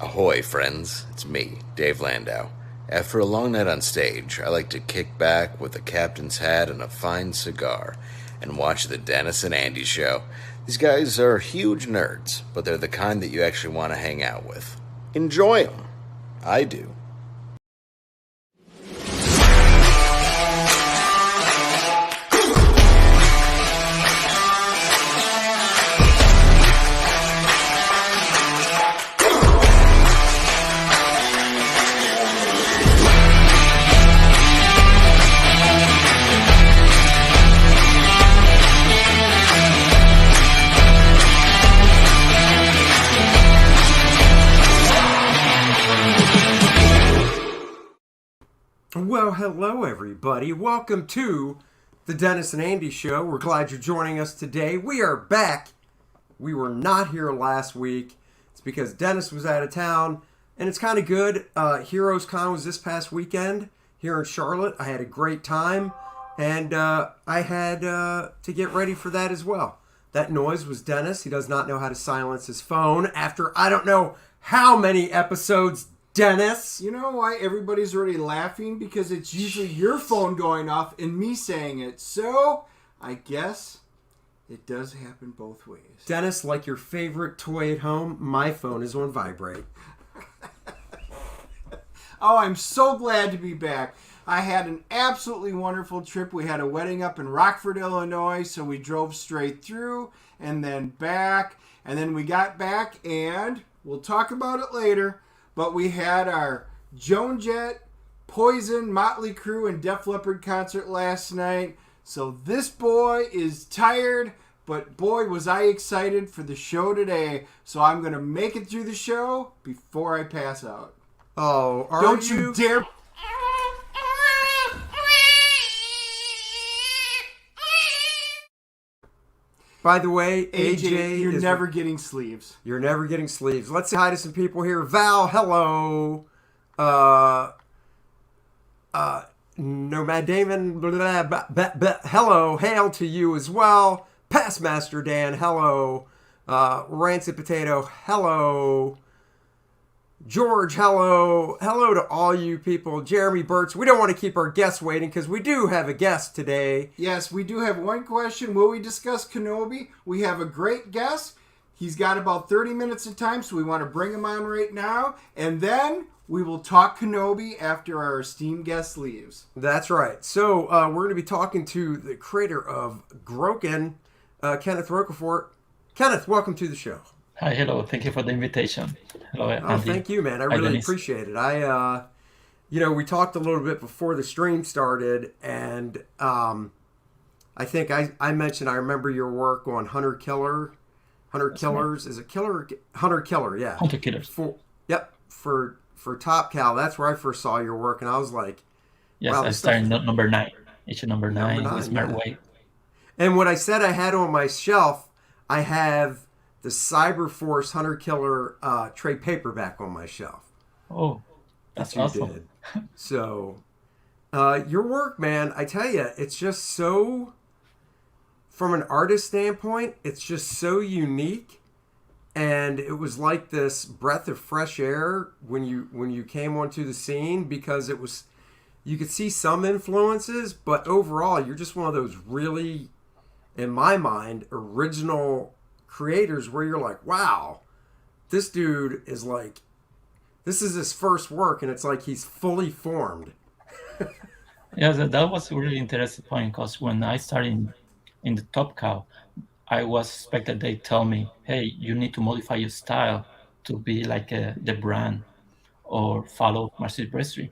Ahoy, friends. It's me, Dave Landau. After a long night on stage, I like to kick back with a captain's hat and a fine cigar and watch the Dennis and Andy show. These guys are huge nerds, but they're the kind that you actually want to hang out with. Enjoy them. I do. Well, hello everybody. Welcome to the Dennis and Andy Show. We're glad you're joining us today. We are back. We were not here last week. It's because Dennis was out of town, and it's kind of good. Heroes Con was this past weekend here in Charlotte. I had a great time, and I had to get ready for that as well. That noise was Dennis. He does not know how to silence his phone after I don't know how many episodes. Dennis. You know why everybody's already laughing? Because it's usually your phone going off and me saying it. So, I guess it does happen both ways. Dennis, like your favorite toy at home, my phone is on vibrate. Oh, I'm so glad to be back. I had an absolutely wonderful trip. We had a wedding up in Rockford, Illinois, so we drove straight through and then back. And then we got back and we'll talk about it later. But we had our Joan Jett, Poison, Motley Crue, and Def Leppard concert last night. So this boy is tired, but boy was I excited for the show today. So I'm going to make it through the show before I pass out. Oh, Don't you dare... By the way, AJ you're never getting sleeves. You're never getting sleeves. Let's say hi to some people here. Val, hello. Nomad Damon, blah, blah, blah, hello. Hail to you as well. Pastmaster Dan, hello. Rancid Potato, hello. George, hello. Hello to all you people. Jeremy Burtz. We don't want to keep our guests waiting because we do have a guest today. Yes, we do have one question. Will we discuss Kenobi? We have a great guest. He's got about 30 minutes of time, so we want to bring him on right now. And then we will talk Kenobi after our esteemed guest leaves. That's right. So we're going to be talking to the creator of Groken, Kenneth Rocafort. Kenneth, welcome to the show. Hi, hello. Thank you for the invitation. Hello, Andy. Oh, thank you, man. I really Dennis. appreciate it. We talked a little bit before the stream started, and I think I mentioned I remember your work on Hunter Killers. Is it Killer? Hunter Killer, yeah. Hunter Killers. For Top Cow. That's where I first saw your work, and I was like, yes, wow, I started number 9. Issue number 9 with Smart yeah. Way. And what I said I had on my shelf, I have the Cyberforce Hunter Killer trade paperback on my shelf. Oh, that's awesome. Did. So, your work, man, I tell you, it's just so, from an artist standpoint, it's just so unique. And it was like this breath of fresh air when you came onto the scene, because it was, you could see some influences, but overall, you're just one of those really, in my mind, original creators where you're like, wow, this dude is like, this is his first work, and it's like he's fully formed. Yeah, that was a really interesting point, because when I started in the Top Cow, I was expected they tell me, hey, you need to modify your style to be like the brand or follow Marcel Brestry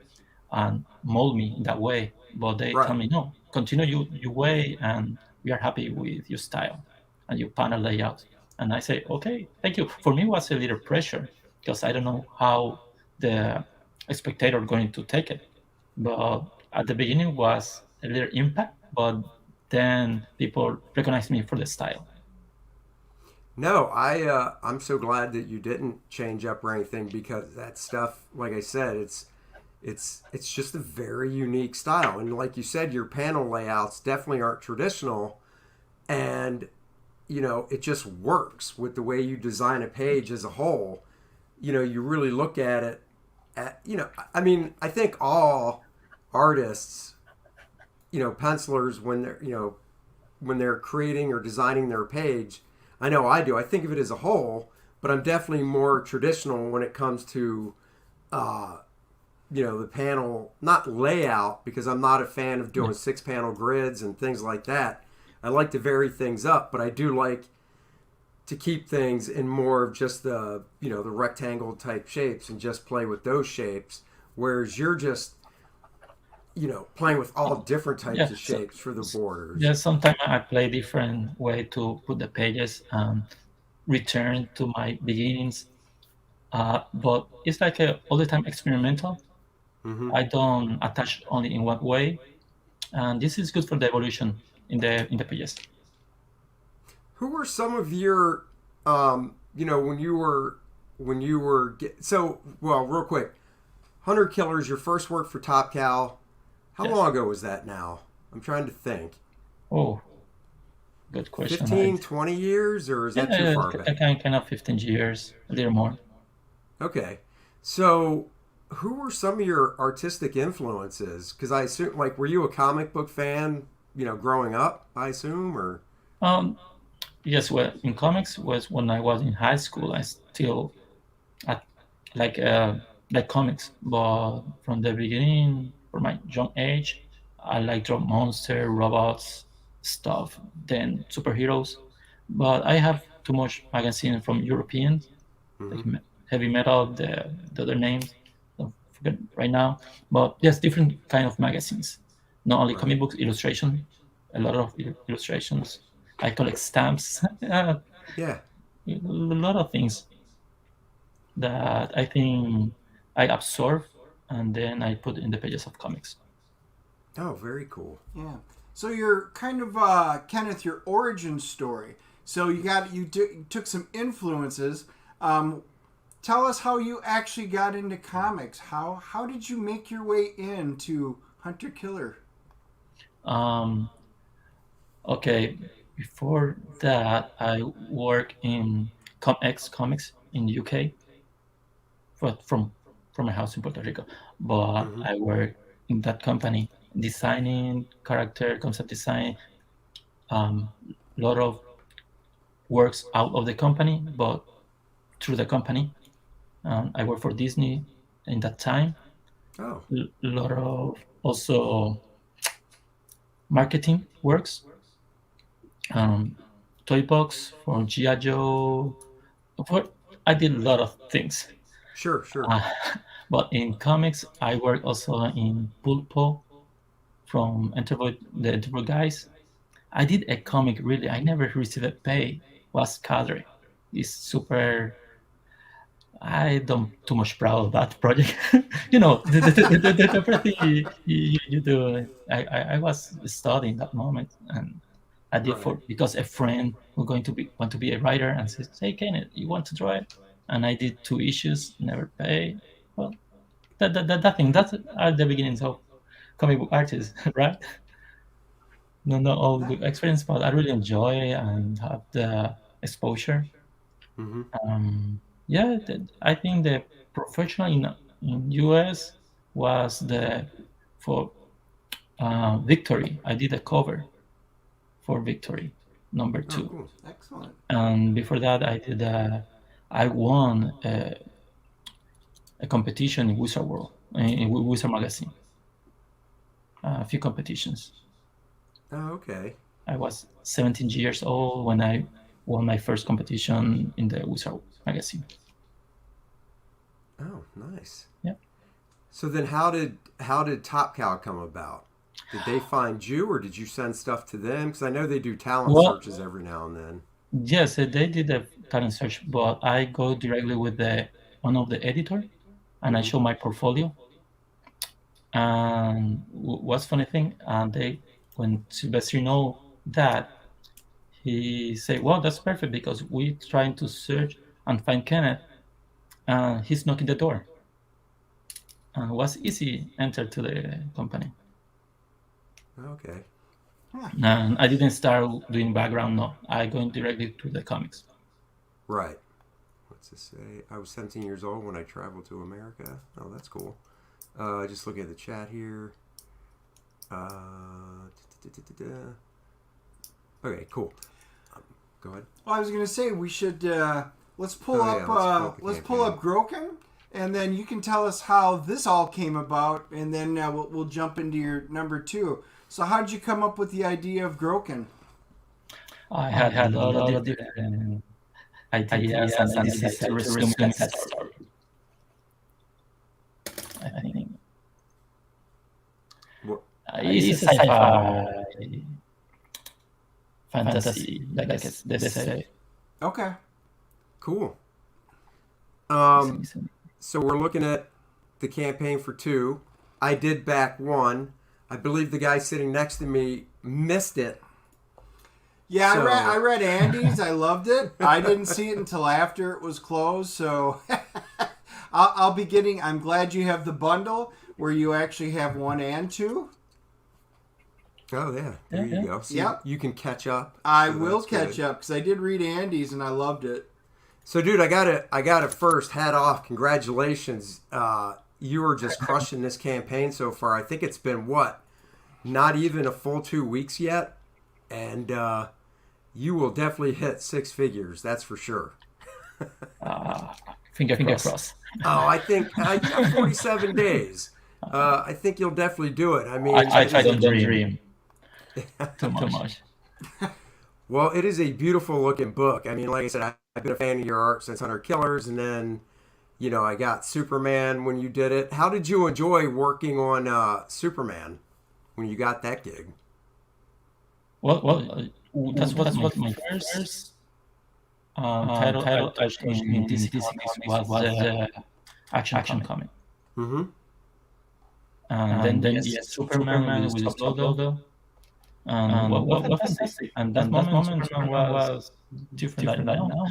and mold me in that way. But they tell me, no, continue your way, and we are happy with your style and your panel layout. And I say, okay, thank you. For me, it was a little pressure because I don't know how the spectator going to take it. But at the beginning was a little impact, but then people recognized me for the style. No, I'm so glad that you didn't change up or anything, because that stuff, like I said, it's just a very unique style. And like you said, your panel layouts definitely aren't traditional, and it just works with the way you design a page as a whole. you really look at it I mean, I think all artists, pencilers when they're, when they're creating or designing their page, I know I do. I think of it as a whole, but I'm definitely more traditional when it comes to uh, the panel, not layout, because I'm not a fan of Yeah. doing 6 panel grids and things like that. I like to vary things up, but I do like to keep things in more of just the rectangle type shapes and just play with those shapes. Whereas you're just, playing with all different types Yeah. of So shapes for the borders. yeah, sometimes I play different way to put the pages and return to my beginnings. But it's like all the time experimental. Hmm. I don't attach only in one way, and this is good for the evolution in the pages. Who were some of your, so, well, real quick, Hunter Killers, your first work for Top Cow. How Yes. long ago was that now? I'm trying to think. Oh, good question. 15, 20 years, or is that too Yeah, far back? kind of 15 years, a little more. Okay. So, who were some of your artistic influences? Because I assume, like, were you a comic book fan, growing up, I assume, or? Um, yes, well, in comics was when I was in high school. I still I, like uh, like comics, but from the beginning, from my young age, I like draw monster, robots, stuff, then superheroes. But I have too much magazine from Europeans, Mm-hmm. like heavy metal, the other names, I forget right now. But yes, different kind of magazines. Not only Right. comic books, illustration, a lot of illustrations. I collect stamps, a Yeah. lot of things that I think I absorb and then I put in the pages of comics. Oh, very cool. Yeah. So you're kind of Kenneth, your origin story. So you took some influences. Um, Tell us how you actually got into comics. How did you make your way into Hunter Killer? Um, okay, before that, I work in ComX Comics in the UK for, from my house in Puerto Rico. But Mm-hmm. I work in that company designing character, concept design, lot of works out of the company, but through the company. I worked for Disney in that time. Oh, Lot of also marketing works. Um, Toy box for GI Joe. For I did a lot of things. sure, sure. Uh, but in comics, I work also in Pulpo from the Enterprise guys. I did a comic really. I never received a pay. Was Cadre. This super I don't too much proud of that project. The first thing you do. I was studying that moment, and I did Right. for because a friend who going to be want to be a writer and says, "Hey, Kenneth, you want to draw it?" And I did 2 issues, never pay. Well, that thing that's are the beginnings of comic book artists, right? No, not all That, good experience, but I really enjoy and have the exposure. Mm-hmm. Yeah, I think the professional in US was the for Victory. I did a cover for Victory number Oh, two, cool. excellent. and before that I won a competition in Wizard World in Wizard Magazine, a few competitions. Oh, okay. I was 17 years old when I won my first competition in the Wizard Magazine. Oh, nice. Yeah. So then, how did Top Cow come about? Did they find you, or did you send stuff to them? Because I know they do talent Well, searches every now and then. yes, they did a talent search, but I go directly with the one of the editor, and I Mm-hmm. show my portfolio. And what's funny thing, they when Sylvester know that, he say, "Well, that's perfect because we trying to search and find Kenneth, and he's knocking the door." And it was easy enter to the company. Okay. Yeah. And I didn't start doing background. No, I going directly to the comics. Right. What's this say? I was 17 years old when I traveled to America. Oh, that's cool. Just looking at the chat here. Okay, cool. Go ahead. Well, I was going to say we should let's pull up Groken, and then you can tell us how this all came about, and then we'll jump into your number 2. So, how did you come up with the idea of Groken? I had a lot of different ideas, and I decided to resume that story. I think it's a sci-fi fantasy, like they say. Okay. Cool. So we're looking at the campaign for 2. I did back 1. I believe the guy sitting next to me missed it. Yeah, so... I read Andy's. I loved it. I didn't see it until after it was closed, so I'll be getting... I'm glad you have the bundle where you actually have 1 and 2. Oh, yeah. There you go. So you can catch up. I will catch up because I did read Andy's and I loved it. So, dude, I gotta first hat off. Congratulations. You are just crushing this campaign so far. I think it's been, not even a full 2 weeks yet. And you will definitely hit 6 figures. That's for sure. Finger crossed. Oh, I think you have 47 days. I think you'll definitely do it. I mean, I don't dream too much. Well, it is a beautiful looking book. I mean, like I said, I've been a fan of your art since Hunter Killers, and then, I got Superman when you did it. How did you enjoy working on Superman when you got that gig? Well, that's what my first title I touched in DC Comics was the action comic. Mm-hmm. And then Superman with his logo. And what fantastic! And that moment was different than now.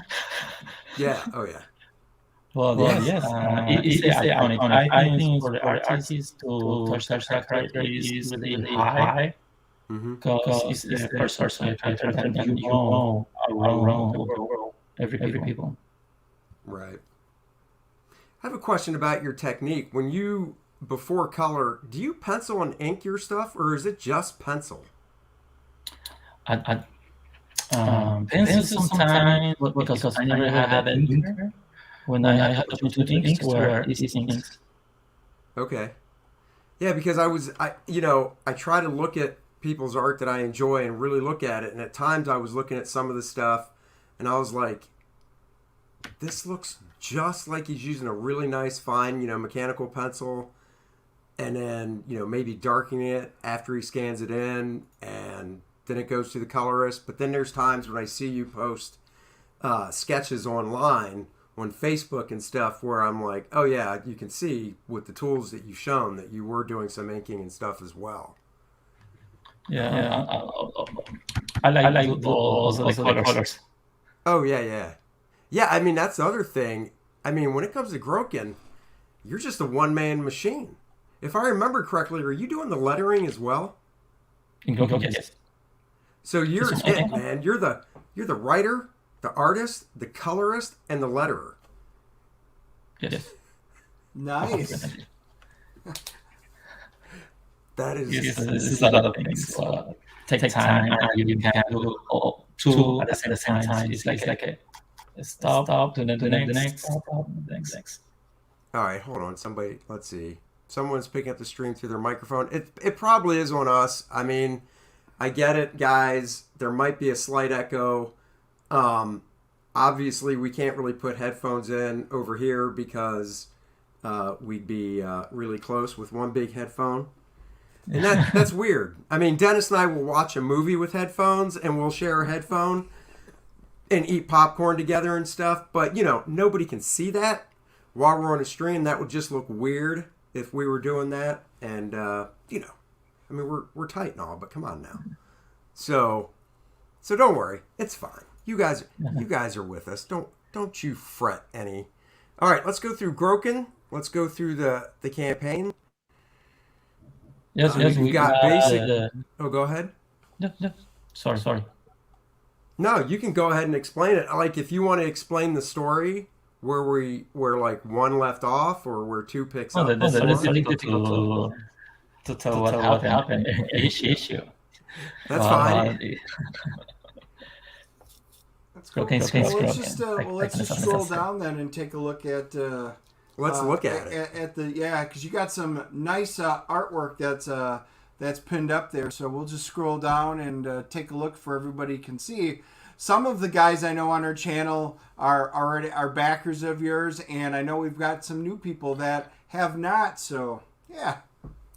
Yeah. Oh yeah. Well, yes. It's iconic. I think for the artist to touch that character is really high. Because it's the first person character that you know around the world, every people. Right. I have a question about your technique. When you, before color, do you pencil and ink your stuff, or is it just pencil? Pencil sometimes, because I never had an inker. When I had to do inks were easy inks. Okay. Yeah, because I try to look at people's art that I enjoy and really look at it, and at times I was looking at some of the stuff and I was like, this looks just like he's using a really nice fine mechanical pencil, and then maybe darkening it after he scans it in, and then it goes to the colorist. But then there's times when I see you post sketches online on Facebook and stuff where I'm like, oh yeah, you can see with the tools that you've shown that you were doing some inking and stuff as well. Yeah, I like also the colors. Oh, yeah. Yeah, I mean, that's the other thing. I mean, when it comes to Groken, you're just a one-man machine. If I remember correctly, are you doing the lettering as well? In Groken, yes. So you're it, man. You're the writer, the artist, the colorist, and the letterer. Yes. Nice. That is... It's a lot of things. Take time, and you can do two at the same time. It's like a stop, to the next, stop, the next. All right, hold on. Somebody, let's see. Someone's picking up the stream through their microphone. It probably is on us. I mean, I get it, guys. There might be a slight echo. Obviously, we can't really put headphones in over here because we'd be really close with one big headphone. And that's weird. I mean, Dennis and I will watch a movie with headphones, and we'll share a headphone and eat popcorn together and stuff. But, nobody can see that while we're on a stream. That would just look weird if we were doing that. And, I mean, we're tight and all, but come on now. So don't worry. It's fine. You guys are with us. Don't you fret any. All right, let's go through Groken. Let's go through the campaign. Yes, we got basic. Go ahead. No. Sorry. No, you can go ahead and explain it. Like, if you want to explain the story where like one left off, or where two picks No, up? that's really difficult to tell what happened in each issue. That's fine. That's cool. Groken, Well, let's just scroll down then and take a look at. Let's look at it. At the because you got some nice artwork that's pinned up there. So we'll just scroll down and take a look for everybody can see. Some of the guys I know on our channel are already backers of yours, and I know we've got some new people that have not. So yeah.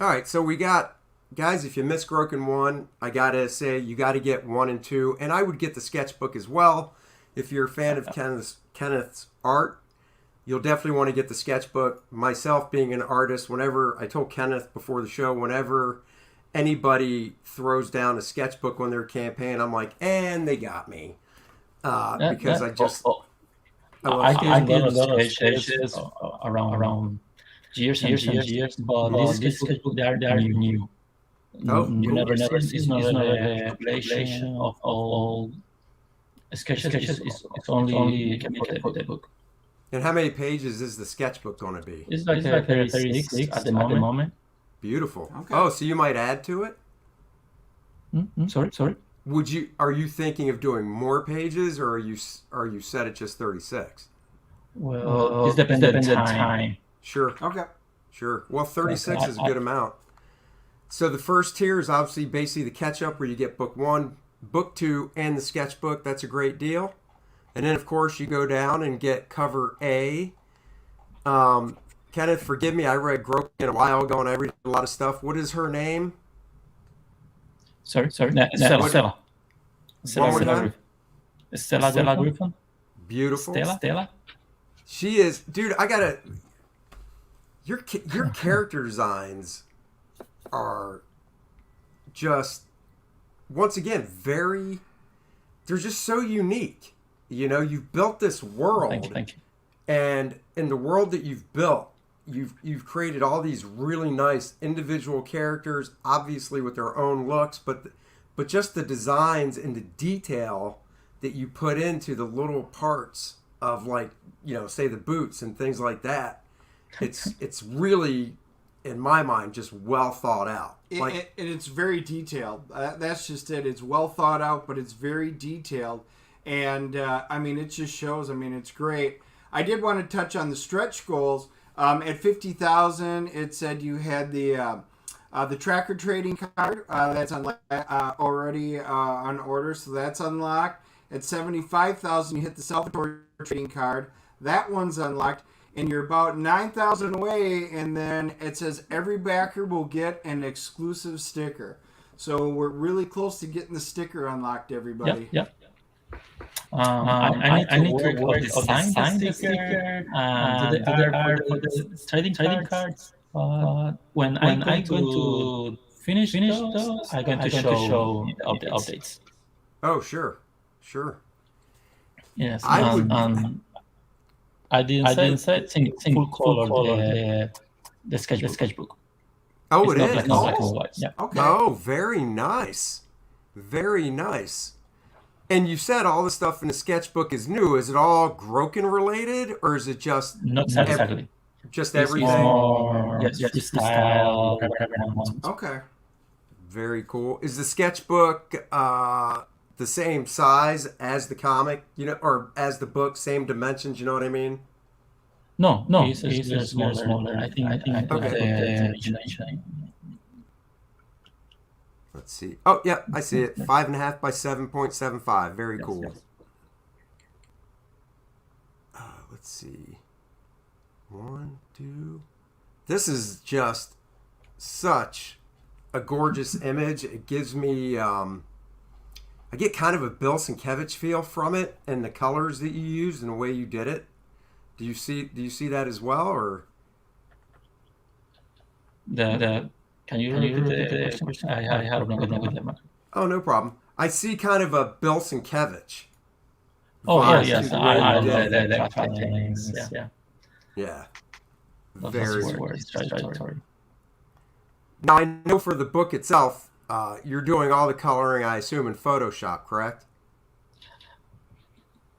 All right, so we got, guys, if you missed Groken 1, I got to say you got to get 1 and 2. And I would get the sketchbook as well. If you're a fan of Kenneth's art, you'll definitely want to get the sketchbook. Myself being an artist, whenever, I told Kenneth before the show, whenever anybody throws down a sketchbook on their campaign, I'm like, and they got me. Because I just... I did a lot of sketches around years, but this sketchbook, they are new. You never see. It's not a compilation of all sketches. It's only for the book. And how many pages is the sketchbook going to be? It's like 36 at the moment. Beautiful. Okay. Oh, so you might add to it? Sorry. Are you thinking of doing more pages, or are you set at just 36? Well, it depends on time. Sure. Okay. Sure. Well, 36 is a good amount. So the first tier is obviously basically the catch-up, where you get book 1, book 2, and the sketchbook. That's a great deal. And then, of course, you go down and get cover A. Kenneth, forgive me, I read Groken a while ago, and I read a lot of stuff. What is her name? Sorry. Stella. One more time? Stella Griffin. Beautiful. Stella. She is, dude. I gotta. Your character designs are just, once again, very. They're just so unique. You know, you've built this world. Thank you. And in the world that you've built, you've created all these really nice individual characters, obviously with their own looks, but just the designs and the detail that you put into the little parts of, like, you know, say the boots and things like that. It's really, in my mind, just well thought out. And it's very detailed. That's just it. It's well thought out, but it's very detailed. And, I mean, it just shows. I mean, it's great. I did want to touch on the stretch goals. At 50,000, it said you had the tracker trading card. That's already on order, so that's unlocked. At 75,000, you hit the Salvatore trading card. That one's unlocked. And you're about 9,000 away, and then it says every backer will get an exclusive sticker. So we're really close to getting the sticker unlocked, everybody. Yep. I need to work on the sticker, do the art for the trading cards. When I'm going to finish those, I'm going to show the updates. Oh, sure. Yes, I didn't set full color the sketchbook. Oh, it's it is. Not black and white. Yeah. Okay. Oh, very nice. Very nice. And you said all the stuff in the sketchbook is new. Is it all Groken related, or is it just not exactly? Just It's everything. more the style. Okay. Very cool. Is the sketchbook the same size as the comic, you know, or as the book, same dimensions? You know what I mean? No, it's smaller. I think put the original. Let's see. Oh, yeah, I see it. 5.5 by 7.75. Very cool. Yes. Let's see. 1, 2. This is just such a gorgeous image. It gives me, I get kind of a Bill Sienkiewicz feel from it, and the colors that you used and the way you did it. Do you see that as well, or? Can you repeat the question? I have no problem with that. Oh, no problem. I see kind of a Bill Sienkiewicz. Oh, yes. I love that. patterns. Yeah. Very words. Sorry. Now, I know for the book itself, you're doing all the coloring, I assume, in Photoshop, correct?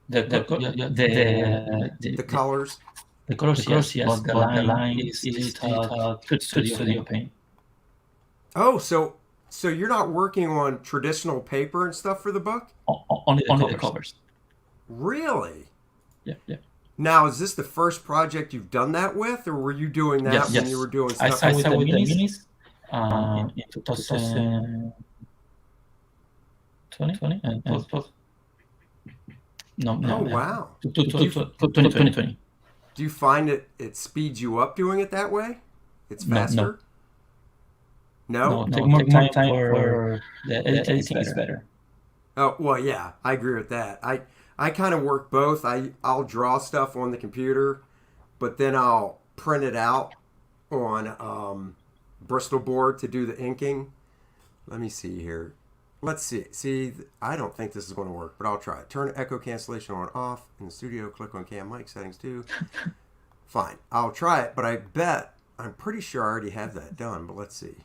The colors. The colors, yes, but the line is digital studio paint. Oh, so you're not working on traditional paper and stuff for the book? Only the covers. Really? Yeah. Now, is this the first project you've done that with, or were you doing that when you were doing I stuff? started with the minis in 2020 and 12. No. Oh, wow. 2020. Do you find it speeds you up doing it that way? It's faster? No? Take more time for the editing is better. Oh, well, yeah, I agree with that. I kind of work both. I'll draw stuff on the computer, but then I'll print it out on Bristol board to do the inking. Let me see here. Let's see. See, I don't think this is going to work, but I'll try it. Turn echo cancellation on off in the studio. Click on cam mic settings too. Fine. I'll try it, but I'm pretty sure I already have that done, but let's see.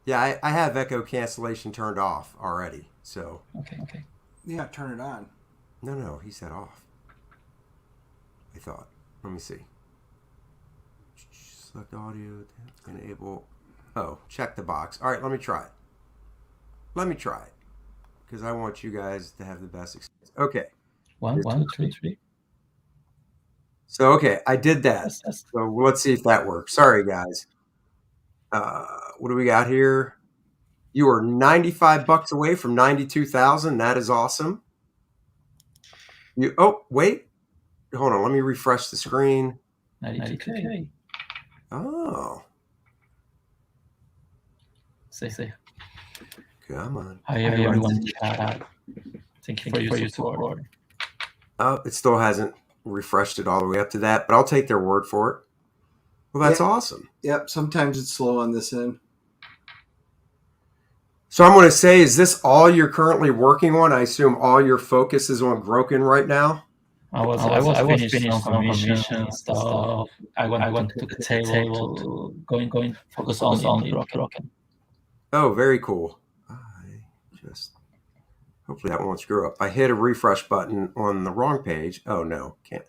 Yeah, I have echo cancellation turned off already. So. Okay. Yeah, turn it on. No, he said off. I thought. Let me see. Select audio. Enable. Oh, check the box. All right, let me try it. Because I want you guys to have the best experience. Okay. 1, 2, 3. So, okay, I did that. Yes. So let's see if that works. Sorry, guys. What do we got here? You are $95 away from 92,000. That is awesome. Wait. Hold on. Let me refresh the screen. 92K. Oh. Say. Come on. Hi, everyone in chat. Thank you for your support. Oh, it still hasn't refreshed it all the way up to that, but I'll take their word for it. Well, that's awesome. Yep, sometimes it's slow on this end. So I'm going to say, is this all you're currently working on? I assume all your focus is on Groken right now? I was finishing some commission stuff. I went to the table to going focus on Groken. Oh, very cool. Hopefully that won't screw up. I hit a refresh button on the wrong page. Oh no, can't.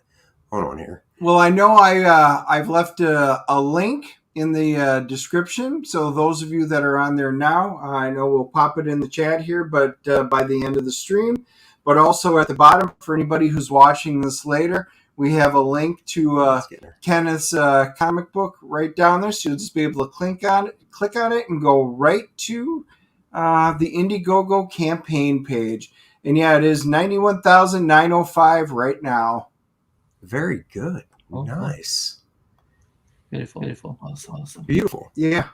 Hold on here. Well, I know I've left a link in the description. So those of you that are on there now, I know we'll pop it in the chat here, but by the end of the stream. But also at the bottom, for anybody who's watching this later, we have a link to Kenneth's comic book right down there. So you'll just be able to click on it and go right to the Indiegogo campaign page. And yeah, it is 91,905 right now. Very good. Nice. Beautiful. Awesome. Beautiful. Yeah.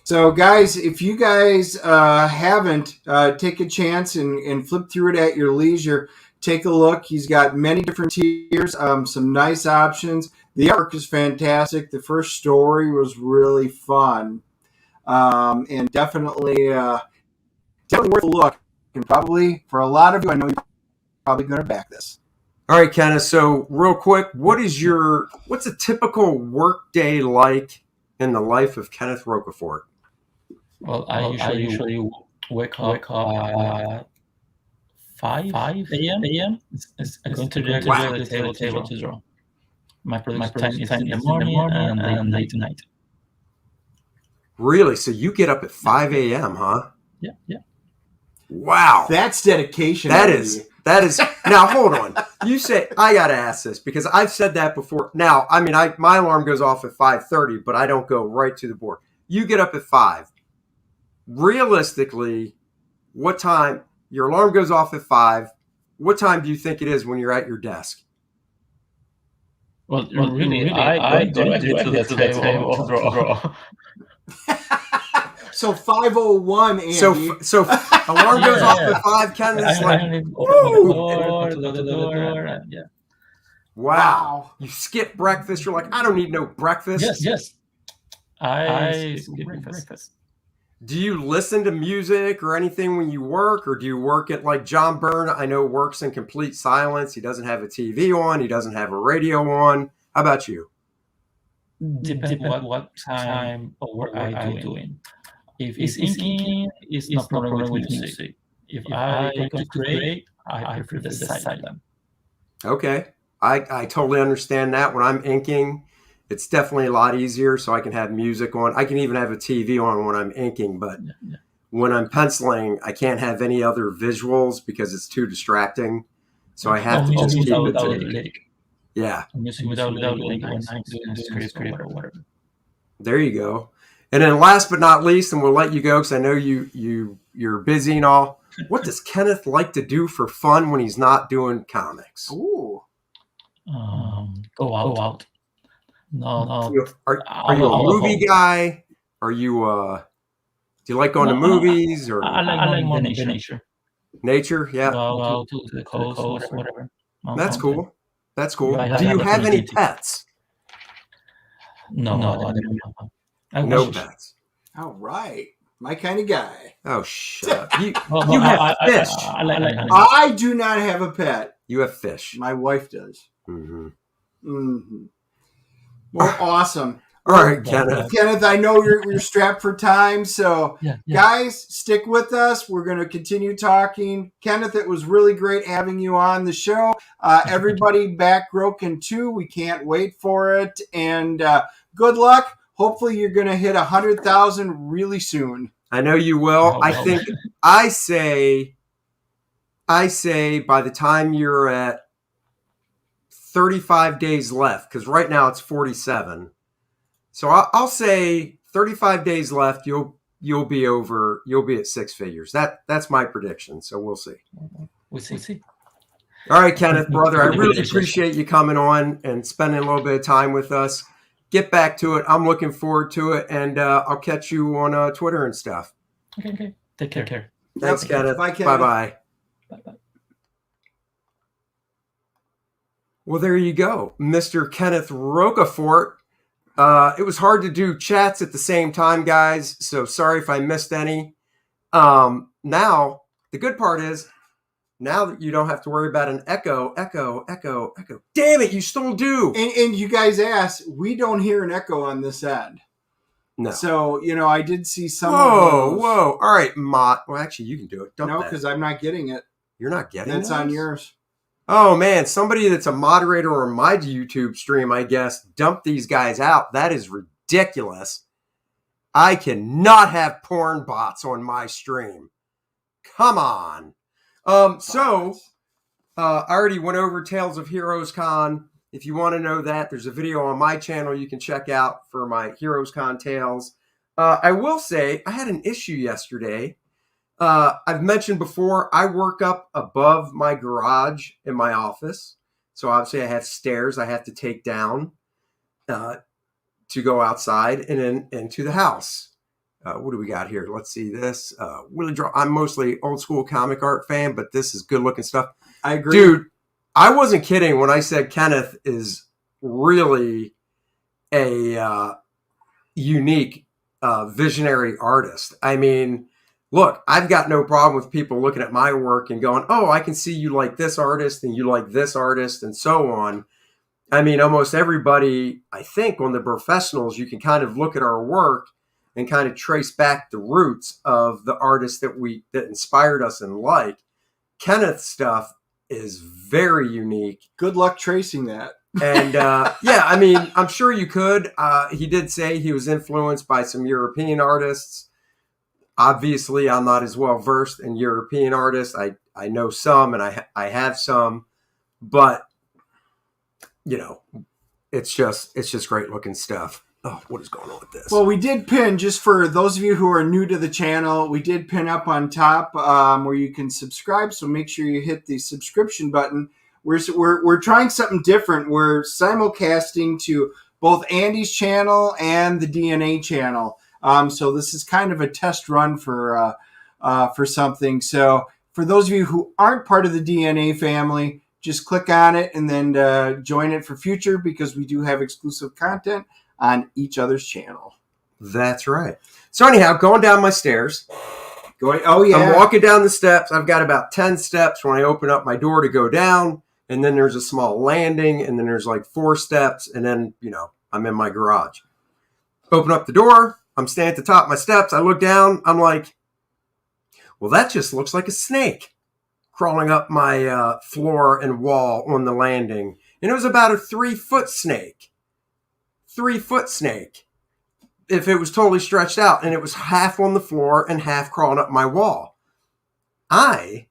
So, guys, if you guys haven't, take a chance and flip through it at your leisure. Take a look. He's got many different tiers, some nice options. The artwork is fantastic. The first story was really fun. And definitely worth a look. And probably, for a lot of you, I know you're probably going to back this. All right, Kenneth. So, real quick, what's a typical work day like in the life of Kenneth Rocafort? Well, I usually wake up at 5 a.m. I'm going to the table to draw. My production time is in the morning and late night. Really? So you get up at 5 a.m., huh? Yeah. Wow. That's dedication. That is. Now, hold on. You say, I got to ask this because I've said that before. Now, I mean, my alarm goes off at 5:30, but I don't go right to the board. You get up at 5. Realistically, what time? Your alarm goes off at 5. What time do you think it is when you're at your desk? Well, really, I go directly to the table to draw. So 5:01, Andy. So alarm goes off at 5. Kenneth's like, yeah. Wow. You skip breakfast. You're like, I don't need no breakfast. Yes. I skip breakfast. Do you listen to music or anything when you work, or do you work at like John Byrne? I know works in complete silence. He doesn't have a TV on. He doesn't have a radio on. How about you? Depends what time of work I'm doing. If it's inking, it's no problem with music. If I go to create, I prefer the silent. Okay. I totally understand that. When I'm inking, it's definitely a lot easier, so I can have music on. I can even have a TV on when I'm inking, but Yeah. when I'm penciling, I can't have any other visuals because it's too distracting. So I have to just keep it without to, lyric. yeah, Music without lyric when I'm doing a script or whatever. there you go. And then last but not least, and we'll let you go because I know you're busy and all. What does Kenneth like to do for fun when he's not doing comics? Ooh. Go out. No, Are you a movie guy? Are you do you like going to movies or I like more the nature. nature? Yeah, Go out to the coast, whatever. that's Mountain. cool. That's cool. I Do you have have any opportunity. pets? No, I don't know. I No wish. pets. All right. My kind of guy. Oh, shut up. You Well, have fish. I like animals. I do not have a pet. You have fish. My wife does. Mm-hmm. Mm-hmm. Well, awesome. All right, Kenneth. Kenneth, I know you're strapped for time, so Yeah. guys, stick with us. We're going to continue talking. Kenneth, it was really great having you on the show. Everybody back Groken too. We can't wait for it. And good luck. Hopefully you're going to hit 100,000 really soon. I know you will. Oh, I well. think I say by the time you're at 35 days left, because right now it's 47. So I'll say 35 days left. You'll be at six figures. That's my prediction. So we'll see. We'll see. All right, Kenneth, brother, I really appreciate you coming on and spending a little bit of time with us. Get back to it. I'm looking forward to it, and I'll catch you on Twitter and stuff. Okay. Take care. Thanks, Yep. Kenneth. Bye, Kenneth. Bye-bye. Bye. Well, there you go, Mr. Kenneth Rocafort. It was hard to do chats at the same time, guys, so sorry if I missed any. Now, the good part is, now that you don't have to worry about an echo. Damn it, you still do. And you guys asked, we don't hear an echo on this end. No. So, I did see some Whoa. of those. All right, Mott. Well, actually, you can do it. No, because I'm not getting it. You're not getting That's those? on yours. Oh, man. Somebody that's a moderator on my YouTube stream, I guess, dumped these guys out. That is ridiculous. I cannot have porn bots on my stream. Come on. I already went over Tales of Heroes Con. If you want to know that, there's a video on my channel you can check out for my Heroes Con tales. I will say I had an issue yesterday. I've mentioned before, I work up above my garage in my office. So obviously I have stairs I have to take down to go outside and then into the house. What do we got here? Let's see this. I'm mostly old school comic art fan, but this is good looking stuff. I agree. Dude, I wasn't kidding when I said Kenneth is really a unique visionary artist. I mean, look, I've got no problem with people looking at my work and going, oh, I can see you like this artist and you like this artist and so on. I mean, almost everybody, I think, on the professionals, you can kind of look at our work and kind of trace back the roots of the artists that inspired us and like. Kenneth's stuff is very unique. Good luck tracing that. And yeah, I mean, I'm sure you could. He did say he was influenced by some European artists. Obviously, I'm not as well versed in European artists. I know some and I have some, but it's just great looking stuff. Oh, what is going on with this? Well, we did pin, just for those of you who are new to the channel, we did pin up on top where you can subscribe. So make sure you hit the subscription button. We're trying something different. We're simulcasting to both Andy's channel and the DNA channel. So this is kind of a test run for something. So for those of you who aren't part of the DNA family, just click on it and then join it for future, because we do have exclusive content on each other's channel. That's right. So anyhow, going down my stairs. Oh, yeah. I'm walking down the steps. I've got about 10 steps when I open up my door to go down. And then there's a small landing. And then there's like 4 steps. And then, I'm in my garage. Open up the door. I'm standing at the top of my steps. I look down. I'm like, well, that just looks like a snake crawling up my floor and wall on the landing. And it was about a 3-foot snake. 3-foot snake. If it was totally stretched out, and it was half on the floor and half crawling up my wall. I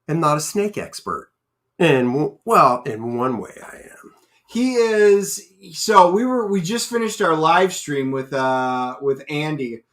am not a snake expert. In one way I am. He is. So we just finished our live stream with Andy,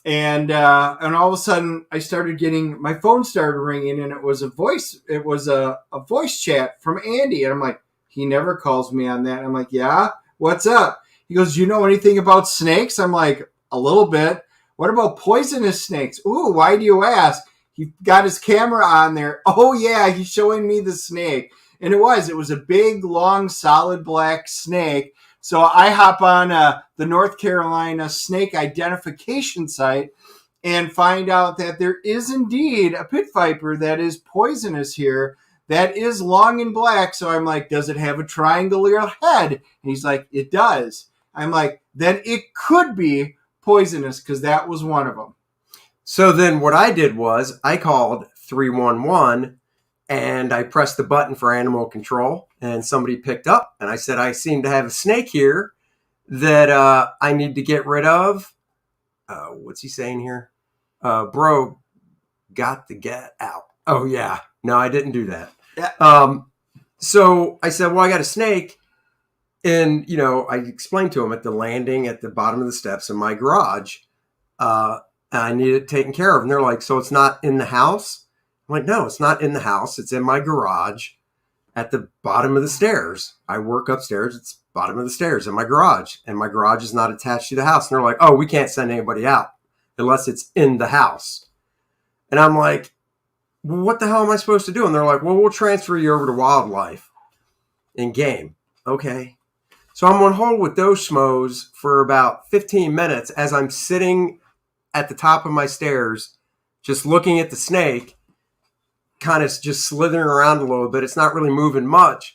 and all of a sudden I started getting, my phone started ringing, and it was a voice chat from Andy, and I'm like, he never calls me on that. I'm like, yeah, what's up? He goes, you know anything about snakes? I'm like, a little bit. What about poisonous snakes? Ooh, why do you ask? He got his camera on there. Oh yeah, he's showing me the snake. And it was a big, long, solid black snake. So I hop on the North Carolina snake identification site and find out that there is indeed a pit viper that is poisonous here, that is long and black. So I'm like, does it have a triangular head? And he's like, it does. I'm like, then it could be poisonous, because that was one of them. So then what I did was I called 311 and I pressed the button for animal control, and somebody picked up, and I said, I seem to have a snake here that I need to get rid of. What's he saying here? Bro, got to get out. Oh yeah. No, I didn't do that. Yeah. So I said, well, I got a snake. And, I explained to him at the landing at the bottom of the steps in my garage, I need it taken care of. And they're like, so it's not in the house? I'm like, no, it's not in the house. It's in my garage at the bottom of the stairs. I work upstairs. It's bottom of the stairs in my garage. And my garage is not attached to the house. And they're like, oh, we can't send anybody out unless it's in the house. And I'm like, well, what the hell am I supposed to do? And they're like, well, we'll transfer you over to wildlife in game. Okay. So I'm on hold with those schmoes for about 15 minutes as I'm sitting at the top of my stairs, just looking at the snake, kind of just slithering around a little bit. It's not really moving much.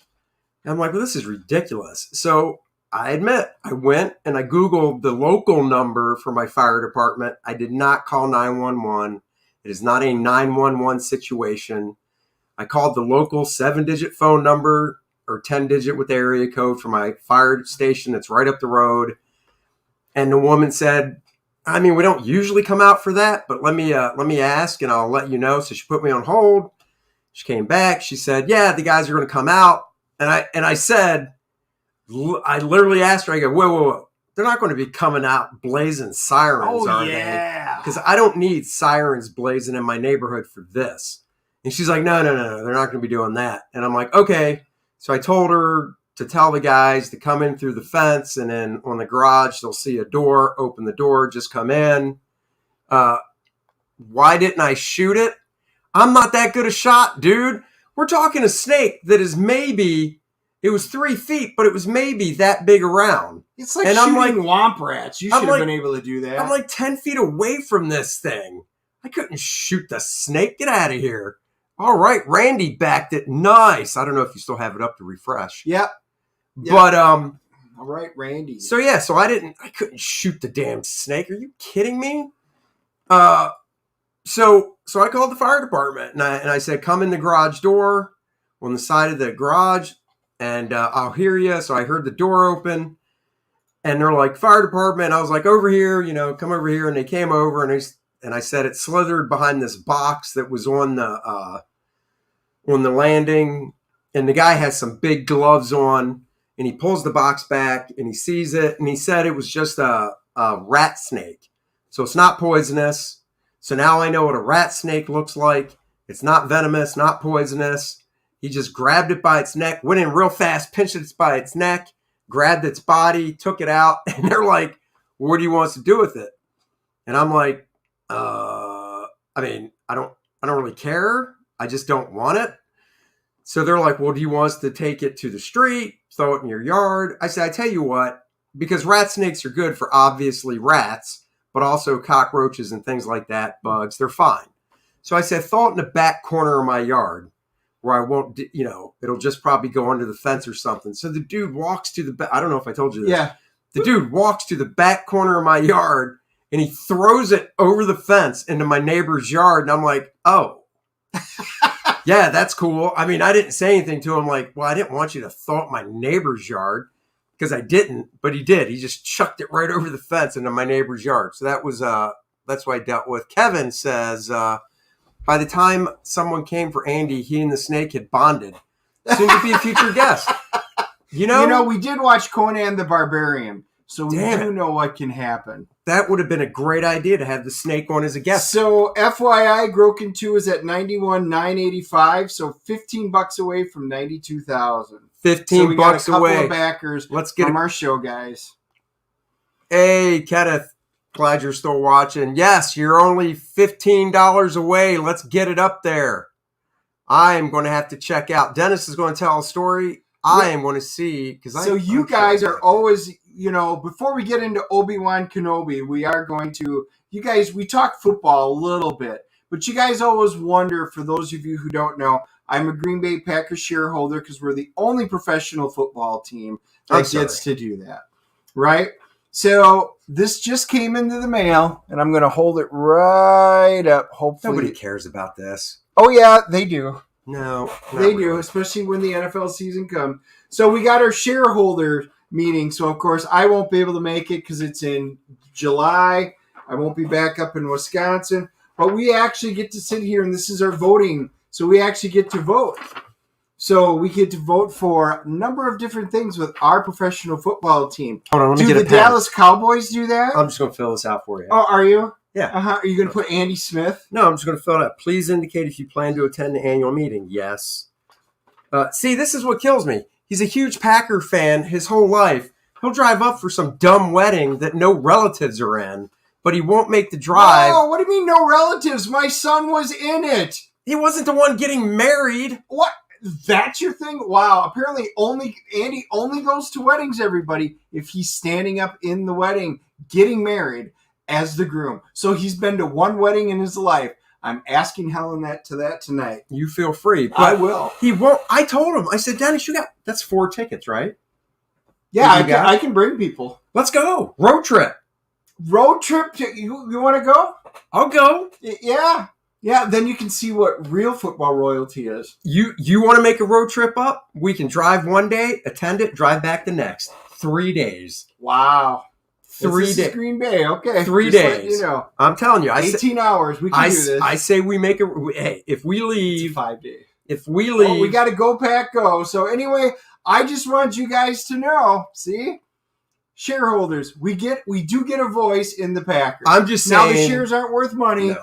And I'm like, well, this is ridiculous. So I admit, I went and I Googled the local number for my fire department. I did not call 911. It is not a 911 situation. I called the local 7-digit phone number, or 10-digit with the area code for my fire station that's right up the road. And the woman said, I mean, we don't usually come out for that, but let me ask and I'll let you know. So she put me on hold. She came back. She said, yeah, the guys are going to come out. And I said, I literally asked her, I go, whoa. They're not going to be coming out blazing sirens, are they? Because I don't need sirens blazing in my neighborhood for this. And she's like, no, they're not going to be doing that. And I'm like, okay. So I told her to tell the guys to come in through the fence, and then on the garage, they'll see a door, open the door, just come in. Why didn't I shoot it? I'm not that good a shot, dude. We're talking a snake that is maybe, it was 3 feet, but it was maybe that big around. It's like shooting womp rats. You should have been able to do that. I'm like 10 feet away from this thing. I couldn't shoot the snake. Get out of here. All right, Randy backed it. Nice. I don't know if you still have it up to refresh. Yep. But all right, Randy. So yeah, so I couldn't shoot the damn snake. Are you kidding me? So I called the fire department and I said, come in the garage door on the side of the garage, and I'll hear you. So I heard the door open, and they're like, fire department. I was like, over here, come over here, and they came over, and I said it slithered behind this box that was on the landing, and the guy has some big gloves on, and he pulls the box back and he sees it, and he said it was just a rat snake. So it's not poisonous. So now I know what a rat snake looks like. It's not venomous, not poisonous. He just grabbed it by its neck, went in real fast, pinched it by its neck, grabbed its body, took it out, and they're like, well, what do you want us to do with it? And I'm like, I mean, I don't really care. I just don't want it. So they're like, well, do you want us to take it to the street, throw it in your yard? I said, I tell you what, because rat snakes are good for obviously rats, but also cockroaches and things like that, bugs, they're fine. So I said, throw it in the back corner of my yard where I won't, it'll just probably go under the fence or something. So the dude walks to the back. I don't know if I told you this. Yeah. The dude walks to the back corner of my yard and he throws it over the fence into my neighbor's yard. And I'm like, oh, Yeah, that's cool. I mean, I didn't say anything to him like, well, I didn't want you to thaw up my neighbor's yard because I didn't, but he did. He just chucked it right over the fence into my neighbor's yard. So that was that's what I dealt with. Kevin says, by the time someone came for Andy, he and the snake had bonded. Soon to be a future guest. You know, we did watch Conan the Barbarian, so we do know what can happen. That would have been a great idea to have the snake on as a guest. So, FYI, Groken 2 is at $91,985, so $15 away from $92,000. $15 so we got a couple away. Of backers Let's get from our show, guys. Hey, Kenneth, glad you're still watching. Yes, you're only $15 away. Let's get it up there. I am going to have to check out. Dennis is going to tell a story. I am going to see So you guys are always, before we get into Obi-Wan Kenobi, we are going to, you guys, we talk football a little bit, but you guys always wonder, for those of you who don't know, I'm a Green Bay Packers shareholder because we're the only professional football team that gets to do that, right? So this just came into the mail, and I'm going to hold it right up, hopefully. Nobody cares about this. Oh, yeah, they do. No, they do, especially when the NFL season comes. So we got our shareholder meeting. So, of course, I won't be able to make it because it's in July. I won't be back up in Wisconsin. But we actually get to sit here, and this is our voting. So we actually get to vote. So we get to vote for a number of different things with our professional football team. Hold on, let me do get the Dallas Cowboys do that? I'm just going to fill this out for you. Oh, are you? Yeah. Are you going to put Andy Smith? No, I'm just going to fill it out. Please indicate if you plan to attend the annual meeting. Yes. See, this is what kills me. He's a huge Packer fan his whole life. He'll drive up for some dumb wedding that no relatives are in, but he won't make the drive. Oh, what do you mean no relatives? My son was in it. He wasn't the one getting married. What? That's your thing? Wow. Apparently Andy only goes to weddings, everybody, if he's standing up in the wedding, getting married as the groom. So he's been to one wedding in his life. I'm asking Helen that tonight. You feel free. But I will. He won't. I told him. I said, Dennis, that's 4 tickets, right? Yeah, I can bring people. Let's go. Road trip. Road trip? You want to go? I'll go. Yeah. Yeah, then you can see what real football royalty is. You want to make a road trip up? We can drive one day, attend it, drive back the next. 3 days. Wow. 3 days. Green Bay, okay. 3 days. I'm telling you. 18 hours. We can do this. I say we make it. Hey, if we leave. It's 5 days. If we leave. We got to go, Pack, go. So anyway, I just want you guys to know, see? Shareholders, we do get a voice in the Packers. I'm just saying. Now the shares aren't worth money. No.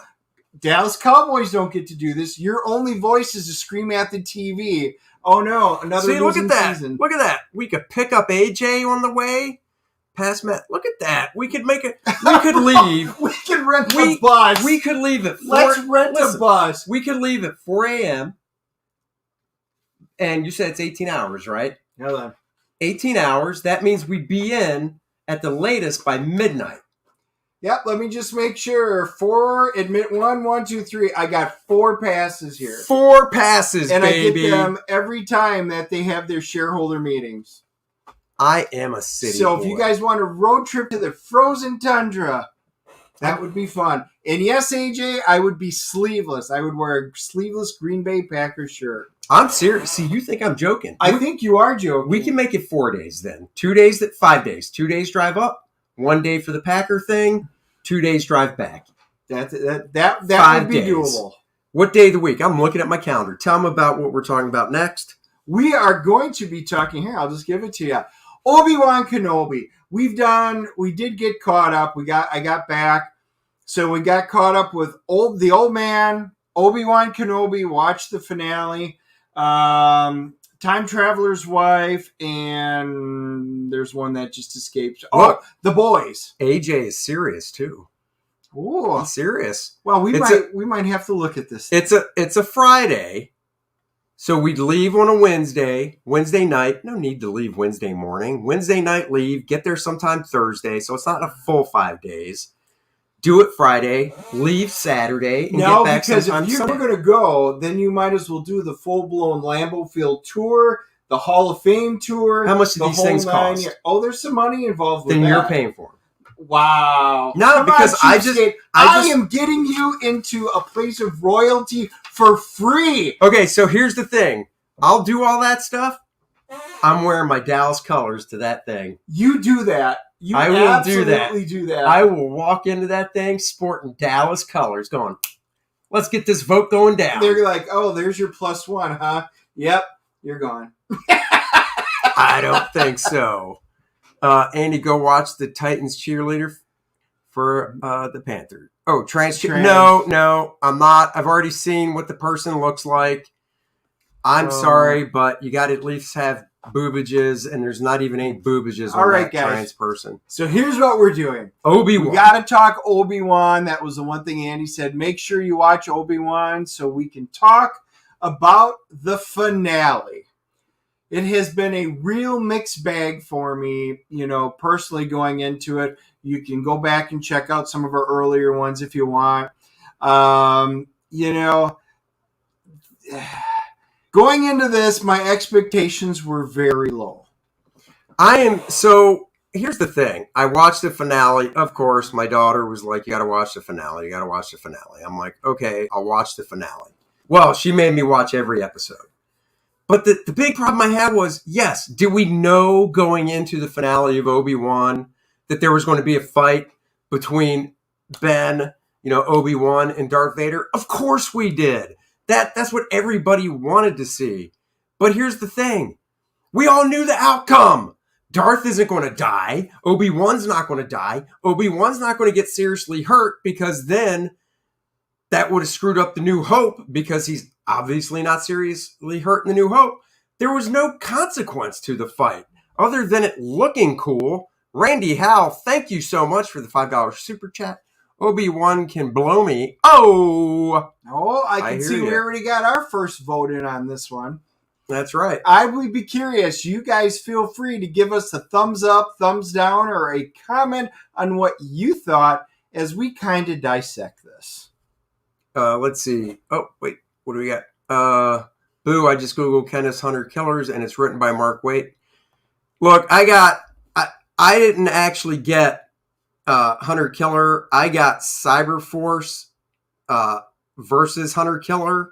Dallas Cowboys don't get to do this. Your only voice is to scream at the TV. Oh no, another losing season. Look at that. We could pick up AJ on the way. Past Matt. Look at that. We could make it. We could leave. We could rent a bus. We could leave at 4. Let's rent a bus. We could leave at 4 a.m. And you said it's 18 hours, right? Hold on. 18 hours. That means we'd be in at the latest by midnight. Yep, let me just make sure. 4, admit 1, 2, 3. I got 4 passes here. 4 passes, and baby. And I get them every time that they have their shareholder meetings. I am a city So boy. if you guys want a road trip to the frozen tundra, that would be fun. And yes, AJ, I would be sleeveless. I would wear a sleeveless Green Bay Packers shirt. I'm serious. See, you think I'm joking. I think you are joking. We can make it 4 days then. 2 days, 5 days. 2 days drive up. 1 day for the Packer thing. 2 days drive back. That would be doable. What day of the week? I'm looking at my calendar. Tell them about what we're talking about next. We are going to be talking here. I'll just give it to you. Obi-Wan Kenobi. We did get caught up. I got back. So we got caught up with the old man, Obi-Wan Kenobi, watched the finale. Time Traveler's Wife, and there's one that just escaped. Oh, The Boys. AJ is serious too. Ooh, he's serious. Well, we might have to look at this. It's a Friday, so we'd leave on a Wednesday night. No need to leave Wednesday morning. Wednesday night leave. Get there sometime Thursday, so it's not a full 5 days. Do it Friday, leave Saturday, and get back because sometime if you Sunday. were going to go, then you might as well do the full-blown Lambeau Field tour, the Hall of Fame tour. How much do these things cost? Oh, there's some money involved with that. Then you're paying for them. Wow. No, Come because on, I cheapskate. I am getting you into a place of royalty for free. Okay, so here's the thing. I'll do all that stuff. I'm wearing my Dallas colors to that thing. You do that. You I will absolutely do that. I will walk into that thing sporting Dallas colors going, let's get this vote going down. They're like, oh, there's your +1, huh? Yep, you're gone. I don't think so. Andy, go watch the Titans cheerleader for the Panthers. Oh, trans. No, I'm not. I've already seen what the person looks like. I'm sorry, but you got to at least have boobages, and there's not even any boobages on that trans person. So here's what we're doing. Obi-Wan. We got to talk Obi-Wan. That was the one thing Andy said. Make sure you watch Obi-Wan so we can talk about the finale. It has been a real mixed bag for me, personally going into it. You can go back and check out some of our earlier ones if you want. Going into this, my expectations were very low. So here's the thing. I watched the finale. Of course, my daughter was like, you got to watch the finale. You got to watch the finale. I'm like, okay, I'll watch the finale. Well, she made me watch every episode. But the big problem I had was, yes, did we know going into the finale of Obi-Wan that there was going to be a fight between Ben, Obi-Wan and Darth Vader? Of course we did. That's what everybody wanted to see. But here's the thing. We all knew the outcome. Darth isn't going to die. Obi-Wan's not going to die. Obi-Wan's not going to get seriously hurt because then that would have screwed up the New Hope because he's obviously not seriously hurt in the New Hope. There was no consequence to the fight other than it looking cool. Randy Howe, thank you so much for the $5 super chat. Obi-Wan can blow me. Oh, I can see we already got our first vote in on this one. That's right. I would be curious. You guys feel free to give us a thumbs up, thumbs down, or a comment on what you thought as we kind of dissect this. Let's see. Oh, wait. What do we got? Boo, I just Googled Kenneth Hunter Killers, and it's written by Mark Waite. Look, I didn't actually get Hunter Killer. I got Cyberforce versus Hunter Killer.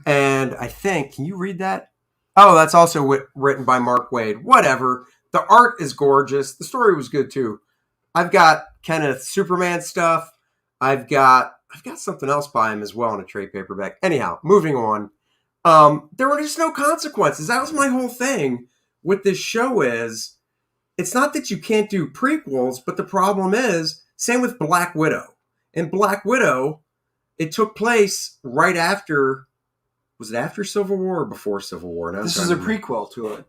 And I think, can you read that? Oh, that's also written by Mark Waid. Whatever. The art is gorgeous. The story was good too. I've got Kenneth Superman stuff. I've got something else by him as well in a trade paperback. Anyhow, moving on. There were just no consequences. That was my whole thing with this show is, it's not that you can't do prequels, but the problem is, same with Black Widow. In Black Widow, it took place right after, was it after Civil War or before Civil War? This is a prequel to it.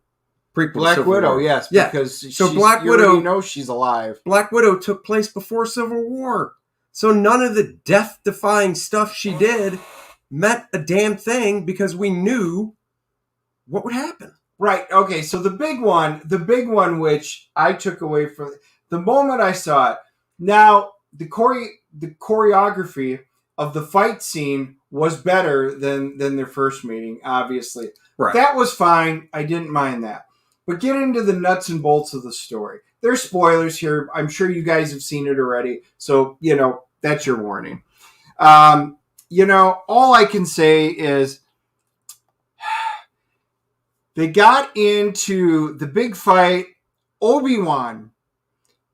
Prequel Black Civil Widow, War. yes. Yeah. Because so Black Widow, you know she's alive. Black Widow took place before Civil War. So none of the death-defying stuff she did meant a damn thing because we knew what would happen. Right. Okay. So the big one, which I took away from the moment I saw it. Now the choreography of the fight scene was better than their first meeting. Obviously, right. That was fine. I didn't mind that. But get into the nuts and bolts of the story. There's spoilers here. I'm sure you guys have seen it already. So that's your warning. All I can say is, they got into the big fight. Obi-Wan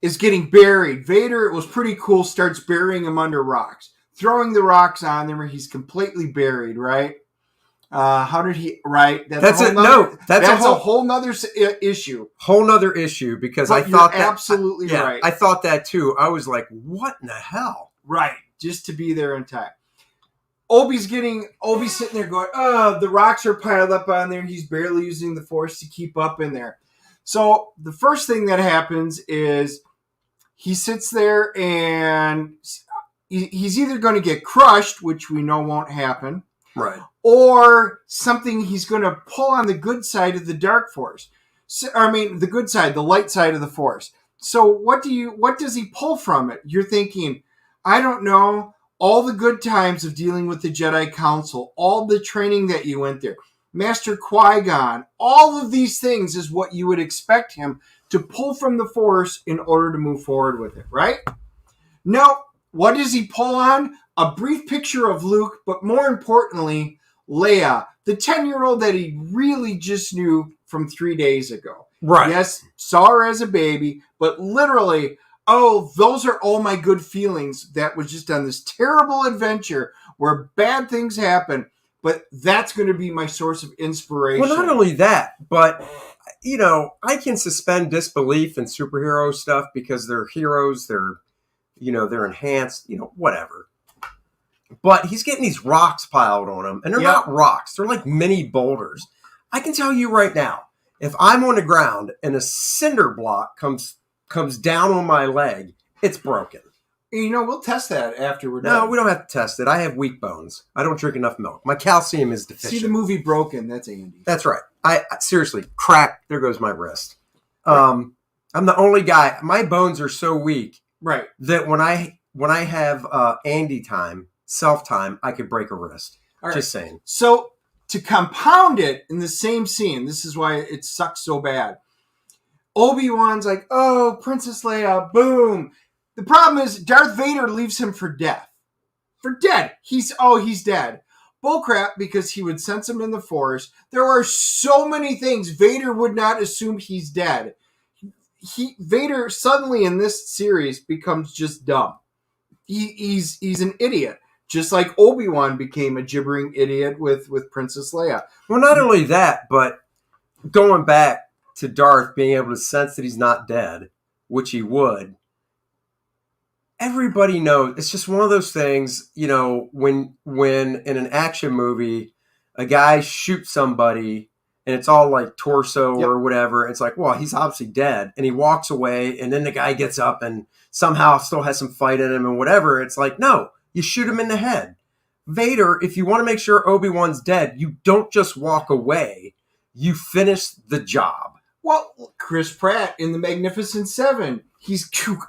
is getting buried. Vader, it was pretty cool, starts burying him under rocks. Throwing the rocks on there, he's completely buried, right? How did he, right? That's a whole nother issue. Whole nother issue because but I thought you're absolutely right. I thought that too. I was like, what in the hell? Right. Just to be there in time. Obi's sitting there going, the rocks are piled up on there. He's barely using the force to keep up in there. So the first thing that happens is he sits there and he's either going to get crushed, which we know won't happen. Right. Or something he's going to pull on the good side of the dark force. The good side, the light side of the force. So what does he pull from it? You're thinking, I don't know. All the good times of dealing with the Jedi Council, all the training that you went there, Master Qui-Gon, all of these things is what you would expect him to pull from the Force in order to move forward with it, right? No, what does he pull on? A brief picture of Luke, but more importantly, Leia, the 10-year-old that he really just knew from 3 days ago. Right. Yes, saw her as a baby, but literally, oh, those are all my good feelings that was just on this terrible adventure where bad things happen, but that's going to be my source of inspiration. Well, not only that, but, you know, I can suspend disbelief in superhero stuff because they're heroes, they're enhanced, whatever. But he's getting these rocks piled on him, and they're not rocks. They're like mini boulders. I can tell you right now, if I'm on the ground and a cinder block comes down on my leg, it's broken. We'll test that after we're done. No, we don't have to test it. I have weak bones. I don't drink enough milk. My calcium is deficient. See the movie Broken. That's Andy. That's right. I seriously, crack, there goes my wrist. I'm the only guy. My bones are so weak that when I have Andy time, self-time, I could break a wrist. Right. Just saying. So to compound it in the same scene, this is why it sucks so bad. Obi-Wan's like, oh, Princess Leia, boom. The problem is Darth Vader leaves him for death. For dead. He's dead. Bullcrap, because he would sense him in the Force. There are so many things Vader would not assume he's dead. Vader suddenly in this series becomes just dumb. He's an idiot. Just like Obi-Wan became a gibbering idiot with Princess Leia. Well, not only that, but going back to Darth being able to sense that he's not dead, which he would, everybody knows. It's just one of those things, when in an action movie, a guy shoots somebody and it's all like torso or whatever. It's like, well, he's obviously dead. And he walks away and then the guy gets up and somehow still has some fight in him and whatever. It's like, no. You shoot him in the head. Vader, if you want to make sure Obi-Wan's dead, you don't just walk away. You finish the job. Well, Chris Pratt in The Magnificent Seven, he keeps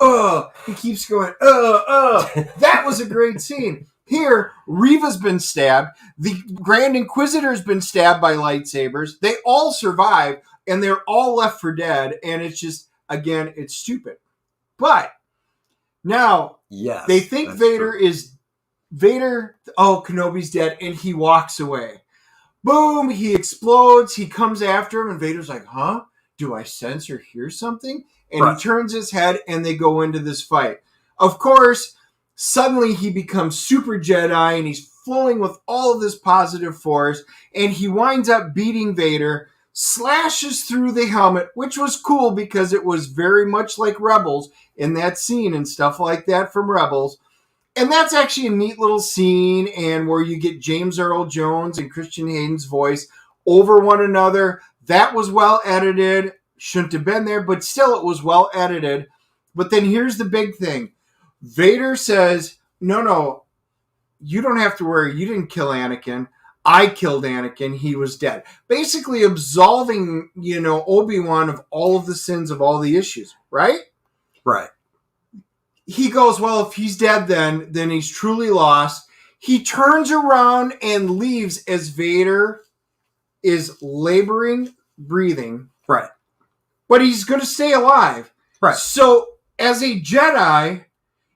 going, That was a great scene. Here, Reva's been stabbed. The Grand Inquisitor's been stabbed by lightsabers. They all survive, and they're all left for dead. And it's just, again, it's stupid. But now, they think Kenobi's dead, and he walks away. Boom, he explodes, he comes after him, and Vader's like, huh? Do I sense or hear something? And he turns his head, and they go into this fight. Of course, suddenly he becomes Super Jedi, and he's flowing with all of this positive force, and he winds up beating Vader, slashes through the helmet, which was cool because it was very much like Rebels in that scene and stuff like that from Rebels. And that's actually a neat little scene, and where you get James Earl Jones and Christian Hayden's voice over one another. That was well edited. Shouldn't have been there, but still it was well edited. But then here's the big thing. Vader says, no, you don't have to worry. You didn't kill Anakin. I killed Anakin. He was dead. Basically absolving, Obi-Wan of all of the sins of all the issues, right? Right. He goes, well, if he's dead then he's truly lost. He turns around and leaves as Vader is laboring, breathing. Right. But he's going to stay alive. Right. So, as a Jedi,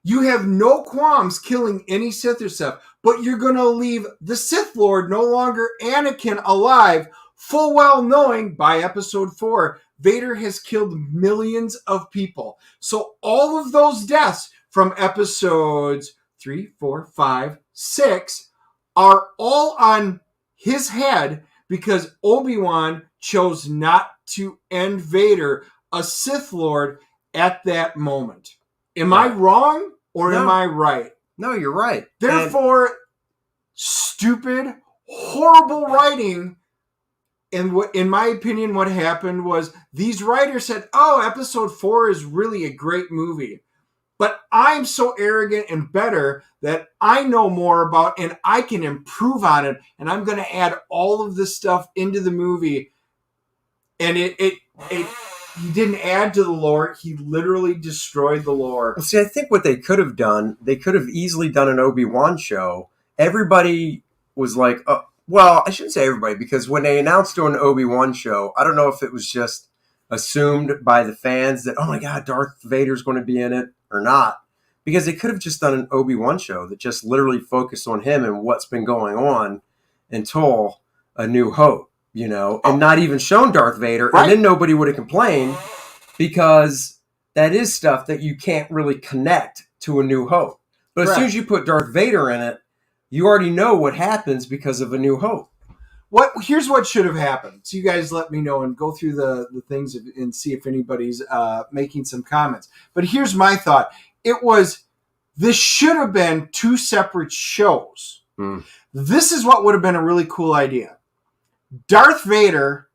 you have no qualms killing any Sith or stuff, but you're going to leave the Sith Lord, no longer Anakin, alive, full well knowing by episode 4, Vader has killed millions of people. So all of those deaths from episodes 3, 4, 5, 6 are all on his head because Obi-Wan chose not to end Vader, a Sith Lord, at that moment. Am I wrong or am I right? No, you're right. Therefore, stupid, horrible writing. And what, in my opinion, what happened was these writers said, episode 4 is really a great movie. But I'm so arrogant and better that I know more about and I can improve on it. And I'm going to add all of this stuff into the movie. And he didn't add to the lore. He literally destroyed the lore. Well, see, I think what they could have done, they could have easily done an Obi-Wan show. Everybody was like, well, I shouldn't say everybody, because when they announced doing an Obi-Wan show, I don't know if it was just assumed by the fans that, oh my God, Darth Vader's going to be in it or not. Because they could have just done an Obi-Wan show that just literally focused on him and what's been going on until A New Hope, and not even shown Darth Vader. Right. And then nobody would have complained because that is stuff that you can't really connect to A New Hope. But as soon as you put Darth Vader in it, you already know what happens because of A New Hope. Here's what should have happened. So you guys let me know and go through the things and see if anybody's making some comments. But here's my thought. This should have been 2 separate shows. This is what would have been a really cool idea. Darth Vader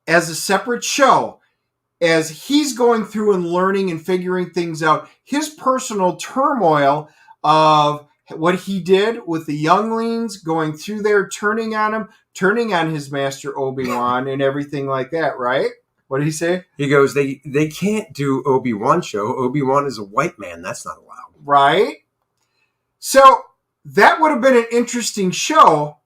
as a separate show, as he's going through and learning and figuring things out, his personal turmoil of what he did with the younglings, going through there, turning on him, turning on his master Obi-Wan and everything like that, right? What did he say? He goes, they can't do Obi-Wan show. Obi-Wan is a white man. That's not allowed. Right? So that would have been an interesting show.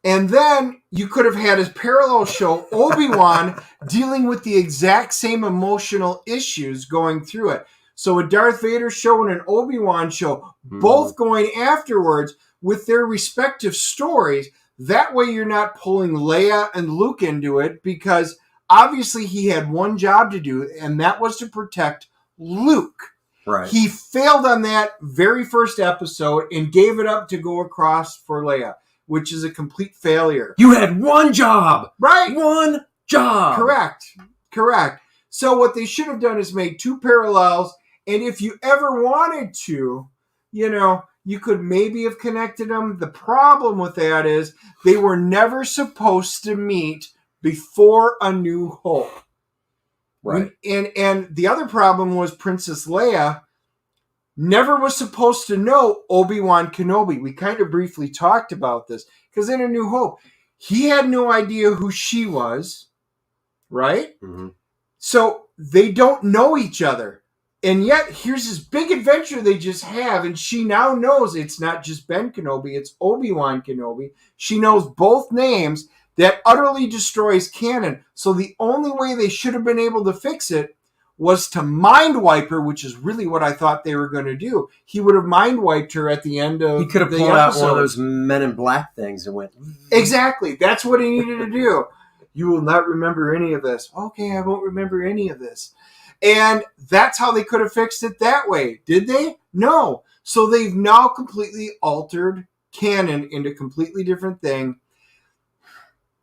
And then you could have had a parallel show, Obi-Wan dealing with the exact same emotional issues going through it. So a Darth Vader show and an Obi-Wan show, both going afterwards with their respective stories. That way you're not pulling Leia and Luke into it, because obviously he had one job to do, and that was to protect Luke. Right. He failed on that very first episode and gave it up to go across for Leia, which is a complete failure. You had one job. Right. One job. Correct. So what they should have done is made 2 parallels, and if you ever wanted to, you could maybe have connected them. The problem with that is they were never supposed to meet before A New Hope. Right. And the other problem was Princess Leia never was supposed to know Obi-Wan Kenobi. We kind of briefly talked about this, because in A New Hope, he had no idea who she was, right? Mm-hmm. So they don't know each other. And yet, here's this big adventure they just have, and she now knows it's not just Ben Kenobi, it's Obi-Wan Kenobi. She knows both names. That utterly destroys canon. So the only way they should have been able to fix it was to mind wipe her, which is really what I thought they were going to do. He would have mind wiped her at the end of the episode. He could have pulled out one of those Men in Black things and went... Exactly. That's what he needed to do. You will not remember any of this. Okay, I won't remember any of this. And that's how they could have fixed it that way. Did they? No. So they've now completely altered canon into a completely different thing.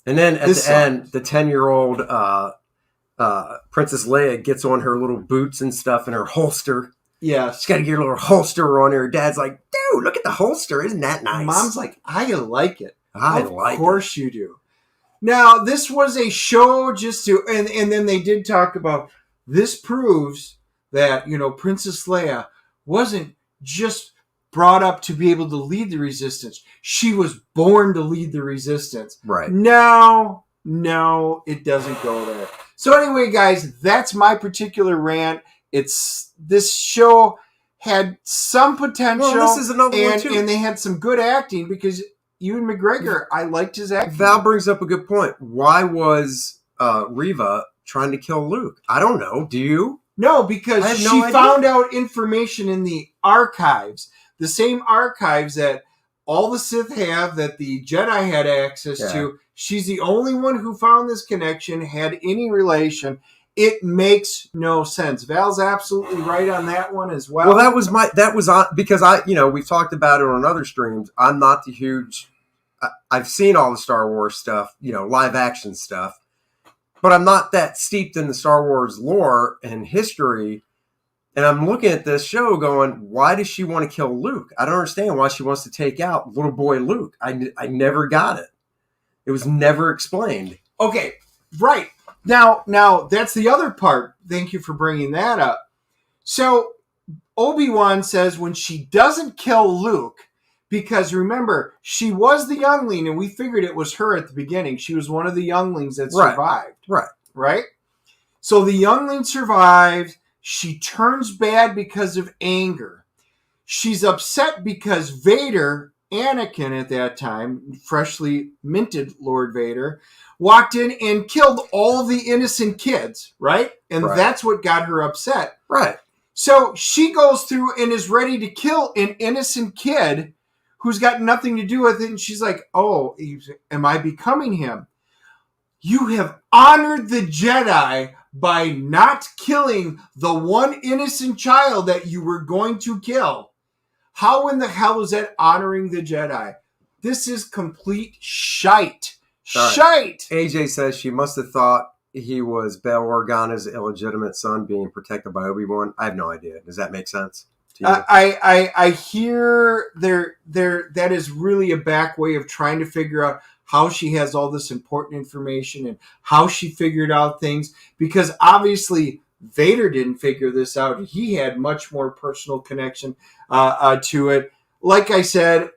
And then at the end, the 10-year-old Princess Leia gets on her little boots and stuff and her holster. Yeah. She's got to get her little holster on her. Dad's like, dude, look at the holster. Isn't that nice? Mom's like, I like it. Of course you do. Now, this was a show just to... And then they did talk about... This proves that, Princess Leia wasn't just brought up to be able to lead the Resistance. She was born to lead the Resistance. Right. No, it doesn't go there. So anyway, guys, that's my particular rant. This show had some potential. Well, this is another one too. And they had some good acting, because Ewan McGregor, I liked his acting. Val brings up a good point. Why was Reva trying to kill Luke? I don't know. Do you? No, because she found out information in the archives. The same archives that all the Sith have, that the Jedi had access to. She's the only one who found this connection, had any relation. It makes no sense. Val's absolutely right on that one as well. Well, because we've talked about it on other streams. I'm not the huge... I've seen all the Star Wars stuff, live action stuff, but I'm not that steeped in the Star Wars lore and history. And I'm looking at this show going, why does she want to kill Luke? I don't understand why she wants to take out little boy Luke. I never got it. It was never explained. Okay, right. Now that's the other part. Thank you for bringing that up. So Obi-Wan says when she doesn't kill Luke, because remember, she was the youngling, and we figured it was her at the beginning. She was one of the younglings that survived. Right? So the youngling survives. She turns bad because of anger. She's upset because Vader Anakin at that time, freshly minted Lord Vader, walked in and killed all the innocent kids, right? And that's what got her upset. Right. So she goes through and is ready to kill an innocent kid who's got nothing to do with it. And she's like, oh, am I becoming him? You have honored the Jedi by not killing the one innocent child that you were going to kill. How in the hell is that honoring the Jedi? This is complete shite. Right. Shite! AJ says she must have thought he was Bail Organa's illegitimate son being protected by Obi-Wan. I have no idea. Does that make sense to you? I hear there that is really a back way of trying to figure out how she has all this important information and how she figured out things, because obviously Vader didn't figure this out. He had much more personal connection to it. Like I said,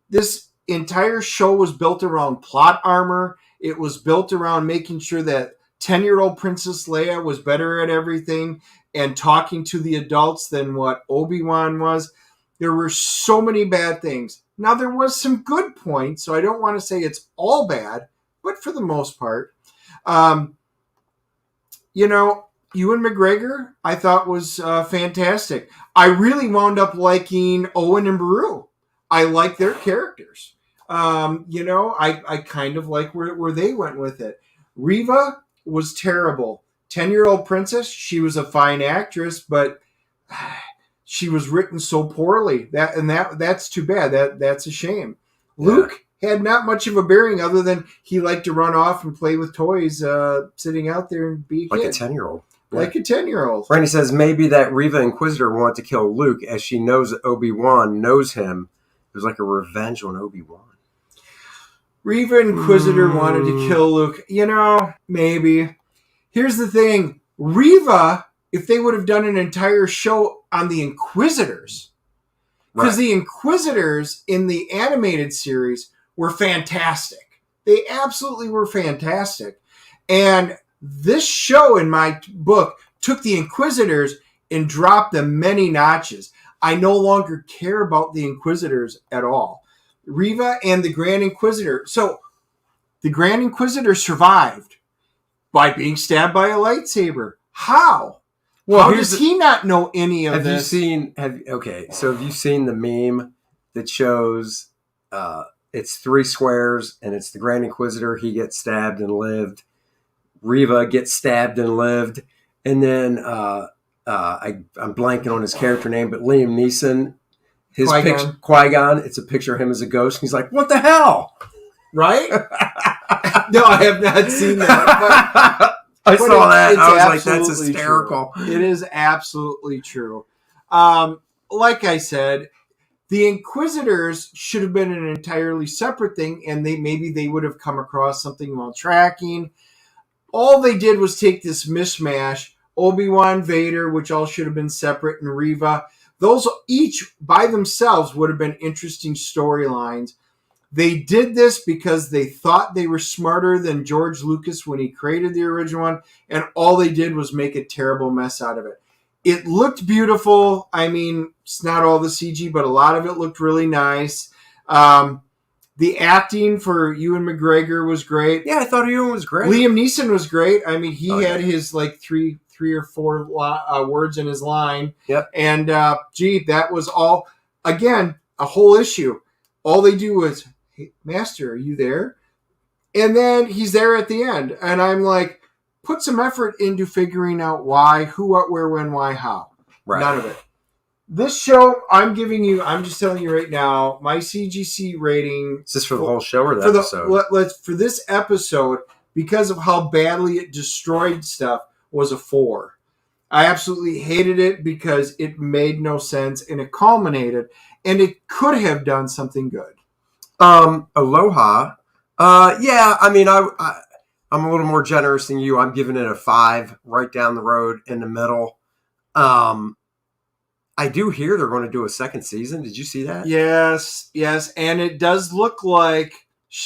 this entire show was built around plot armor. It was built around making sure that 10-year-old Princess Leia was better at everything and talking to the adults than what Obi-Wan was. There were so many bad things. Now, there was some good points, so I don't want to say it's all bad, but for the most part. Ewan McGregor, I thought was fantastic. I really wound up liking Owen and Beru. I like their characters. I kind of like where they went with it. Reva was terrible. 10-year-old princess, she was a fine actress, but she was written so poorly. That's too bad. That's a shame. Yeah. Luke had not much of a bearing other than he liked to run off and play with toys, sitting out there and be like a 10-year-old. Yeah. Like a 10-year-old. Randy says maybe that Reva Inquisitor wanted to kill Luke as she knows that Obi-Wan knows him. It was like a revenge on Obi-Wan. Reva Inquisitor wanted to kill Luke. Maybe. Here's the thing. Reva, if they would have done an entire show on the Inquisitors, because the Inquisitors in the animated series were fantastic. They absolutely were fantastic. And this show, in my book, took the Inquisitors and dropped them many notches. I no longer care about the Inquisitors at all. Reva and the Grand Inquisitor. So, the Grand Inquisitor survived by being stabbed by a lightsaber. How? Well, how does he not know any of this? Have you seen the meme that shows it's 3 squares and it's the Grand Inquisitor, he gets stabbed and lived. Reva gets stabbed and lived. And then I'm blanking on his character name, but Liam Neeson, his picture, Qui-Gon, it's a picture of him as a ghost. He's like, what the hell? Right? No, I have not seen that. I saw that. I was like, that's hysterical. True. It is absolutely true. Like I said, the Inquisitors should have been an entirely separate thing, and maybe they would have come across something while tracking. All they did was take this mishmash, Obi-Wan, Vader, which all should have been separate, and Reva. Those each by themselves would have been interesting storylines. They did this because they thought they were smarter than George Lucas when he created the original one, and all they did was make a terrible mess out of it. It looked beautiful. I mean, it's not all the CG, but a lot of it looked really nice. The acting for Ewan McGregor was great. Yeah, I thought Ewan was great. Liam Neeson was great. I mean, he had his like three or four words in his line. Yep. And that was all, again, a whole issue. All they do was, hey, Master, are you there? And then he's there at the end. And I'm like, put some effort into figuring out why, who, what, where, when, why, how. Right. None of it. This show, I'm just telling you right now, my CGC rating. Is this for the whole show or the episode? For this episode, because of how badly it destroyed stuff, was a 4. I absolutely hated it because it made no sense and it culminated, and it could have done something good. Aloha. Yeah, I mean, I'm a little more generous than you. I'm giving it a 5 right down the road in the middle. I do hear they're going to do a second season. Did you see that? Yes. And it does look like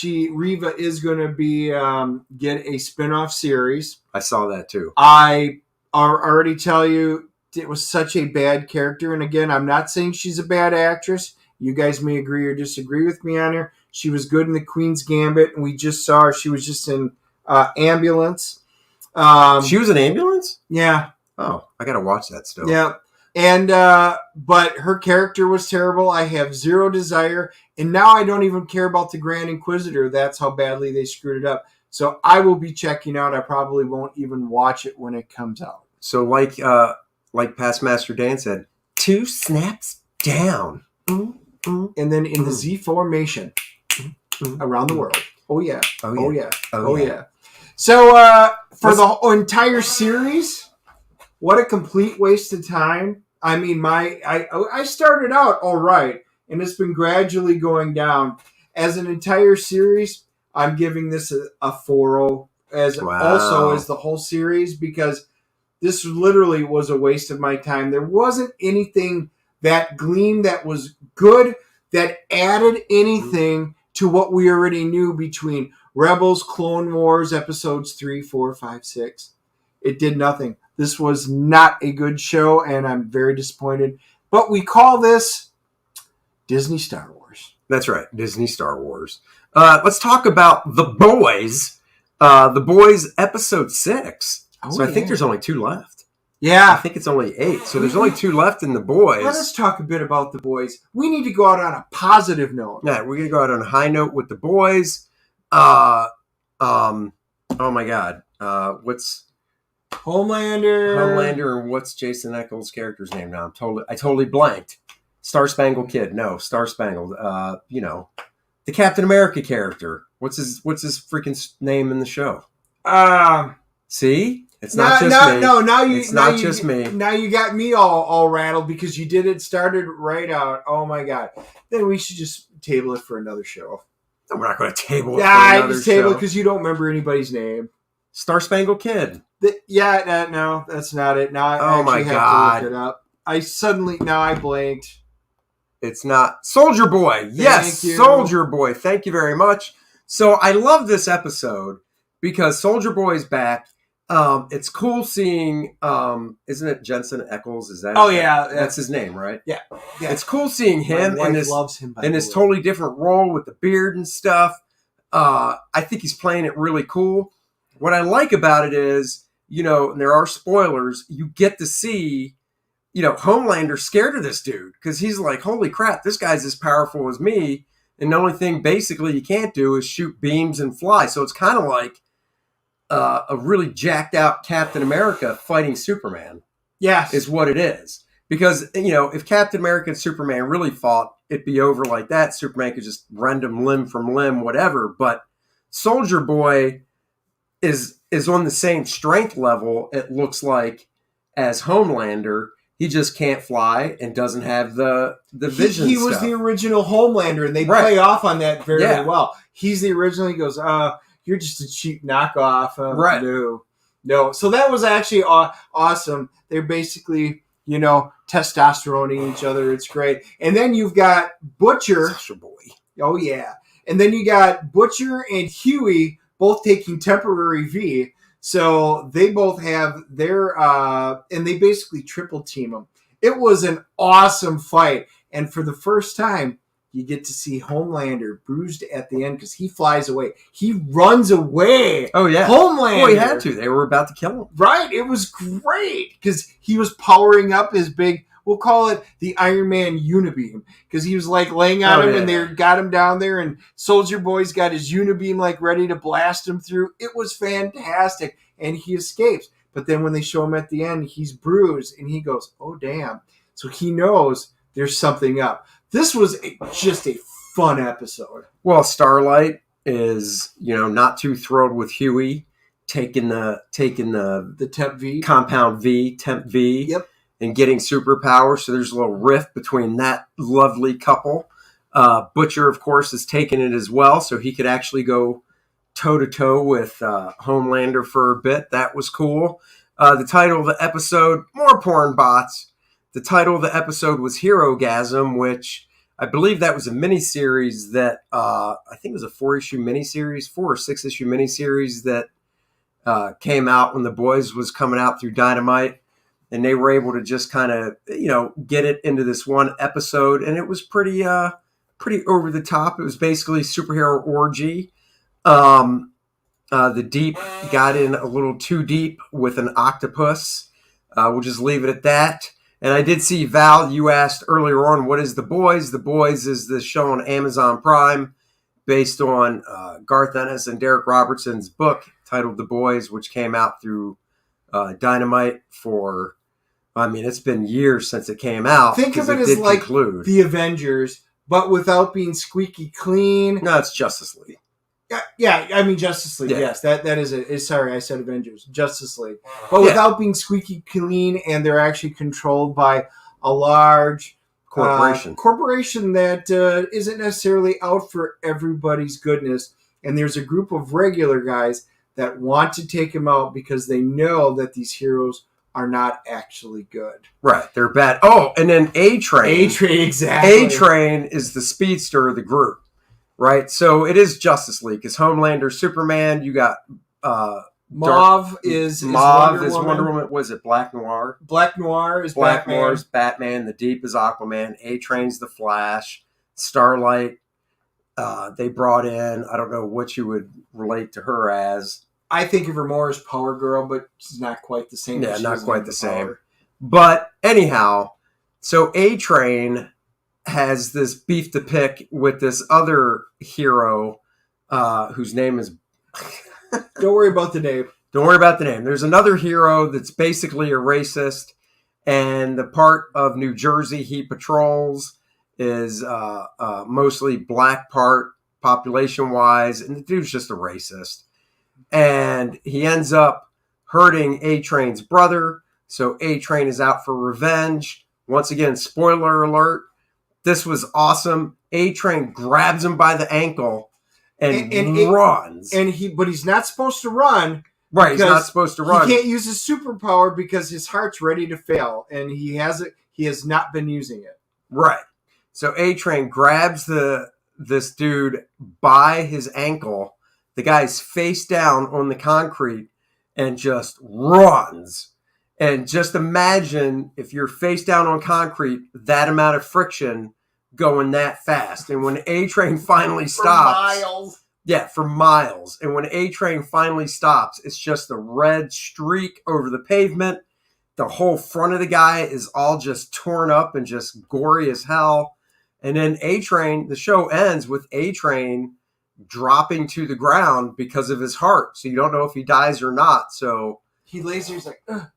Reva is going to be get a spinoff series. I saw that too. I already tell you, it was such a bad character. And again, I'm not saying she's a bad actress. You guys may agree or disagree with me on her. She was good in The Queen's Gambit, and we just saw her. She was just in Ambulance. She was in Ambulance? Yeah. Oh, I got to watch that still. Yeah. And, but her character was terrible. I have zero desire. And now I don't even care about the Grand Inquisitor. That's how badly they screwed it up. So I will be checking out. I probably won't even watch it when it comes out. So like Past Master Dan said, 2 snaps down. And then in the Z formation around the world. Oh yeah. Oh yeah. Oh yeah. So for the entire series, what a complete waste of time. I mean, I started out all right, and it's been gradually going down. As an entire series, I'm giving this a 4.0 also as the whole series, because this literally was a waste of my time. There wasn't anything that gleamed that was good, that added anything to what we already knew between Rebels, Clone Wars, episodes 3, 4, 5, 6. It did nothing. This was not a good show, and I'm very disappointed. But we call this Disney Star Wars. That's right, Disney Star Wars. Let's talk about The Boys. The Boys, episode 6. So I think there's only 2 left. Yeah. I think it's only 8. So there's only 2 left in The Boys. Let us talk a bit about The Boys. We need to go out on a positive note. Yeah, we're going to go out on a high note with The Boys. Oh my God. What's Homelander, and what's Jason Eccles' character's name now? I totally blanked. Star Spangled Kid. No, Star Spangled. The Captain America character. What's his freaking name in the show? See? It's not just me. No, now you. It's not just me. Now you got me all rattled because you did it. Started right out. Oh my God! Then we should just table it for another show. No, we're not going to table it. Yeah, I just table it because you don't remember anybody's name. Star Spangled Kid. No, that's not it. Now I actually have to look it up. I blanked. It's not Soldier Boy. Yes, Soldier Boy. Thank you very much. So I love this episode because Soldier Boy's back. It's cool seeing, isn't it Jensen Ackles? Is that? Oh yeah, that's his name, right? Yeah. It's cool seeing him My wife in this loves him in this totally different role with the beard and stuff. I think he's playing it really cool. What I like about it is, and there are spoilers. You get to see, Homelander scared of this dude because he's like, holy crap, this guy's as powerful as me, and the only thing basically you can't do is shoot beams and fly. So it's kind of like a really jacked out Captain America fighting Superman. Yes. Is what it is. Because, if Captain America and Superman really fought, it'd be over like that. Superman could just rend him limb from limb, whatever. But Soldier Boy is on the same strength level, it looks like, as Homelander. He just can't fly and doesn't have the vision. He was the original Homelander, and they play off on that very well. He's the original. He goes, you're just a cheap knockoff. Right. No. So that was actually awesome. They're basically, testosteroning each other. It's great. And then you've got Butcher. Soldier Boy. Oh, yeah. And then you got Butcher and Huey both taking temporary V. So they both have their, and they basically triple team them. It was an awesome fight. And for the first time, you get to see Homelander bruised at the end because he flies away. He runs away. Oh, yeah. Homelander. Well, he had to. They were about to kill him. Right. It was great because he was powering up his big, we'll call it the Iron Man Unibeam, because he was like laying on him and they got him down there, and Soldier Boy's got his Unibeam like ready to blast him through. It was fantastic. And he escapes. But then when they show him at the end, he's bruised and he goes, oh, damn. So he knows there's something up. This was just a fun episode. Well, Starlight is, not too thrilled with Huey taking the Temp V, Compound V, Temp V, yep, and getting superpowers. So there's a little rift between that lovely couple. Butcher, of course, is taking it as well, so he could actually go toe-to-toe with Homelander for a bit. That was cool. The title of the episode, more porn bots. The title of the episode was Herogasm, which I believe that was a miniseries that I think it was a 4-issue miniseries, 4 or 6-issue miniseries that came out when The Boys was coming out through Dynamite. and they were able to just kind of, get it into this one episode, and it was pretty over the top. It was basically superhero orgy. The Deep got in a little too deep with an octopus. We'll just leave it at that. And I did see, Val, you asked earlier on, what is The Boys? The Boys is the show on Amazon Prime based on Garth Ennis and Derek Robertson's book titled The Boys, which came out through Dynamite for, it's been years since it came out. Think of it as like the Avengers, but without being squeaky clean. No, it's Justice League. Yeah, Justice League. Yeah. Yes, that is it. Sorry, I said Avengers. Justice League. But without being squeaky clean, and they're actually controlled by a large corporation that isn't necessarily out for everybody's goodness. And there's a group of regular guys that want to take him out because they know that these heroes are not actually good. Right, they're bad. Oh, and then A-Train. A-Train, exactly. A-Train is the speedster of the group. Right, so it is Justice League. It's Homelander, Superman. You got Mauve is Wonder Woman. Was it Black Noir? Black Noir is Black Batman. Noir is Batman. The Deep is Aquaman. A-Train's the Flash. Starlight. They brought in. I don't know what you would relate to her as. I think of her more as Power Girl, but she's not quite the same. Yeah, not quite the same. But anyhow, so A-Train has this beef to pick with this other hero whose name is... Don't worry about the name. Don't worry about the name. There's another hero that's basically a racist, and the part of New Jersey he patrols is mostly black part, population-wise, and the dude's just a racist. And he ends up hurting A-Train's brother, so A-Train is out for revenge. Once again, spoiler alert, this was awesome. A-Train grabs him by the ankle and runs. But he's not supposed to run. Right, he's not supposed to run. He can't use his superpower because his heart's ready to fail, and he has not been using it. Right. So A-Train grabs this dude by his ankle. The guy's face down on the concrete and just runs. And just imagine if you're face down on concrete, that amount of friction going that fast. And when A-Train finally stops... For miles. Yeah, for miles. And when A-Train finally stops, it's just a red streak over the pavement. The whole front of the guy is all just torn up and just gory as hell. And then A-Train, the show ends with A-Train dropping to the ground because of his heart. So you don't know if he dies or not. So he lays there, he's like, ugh.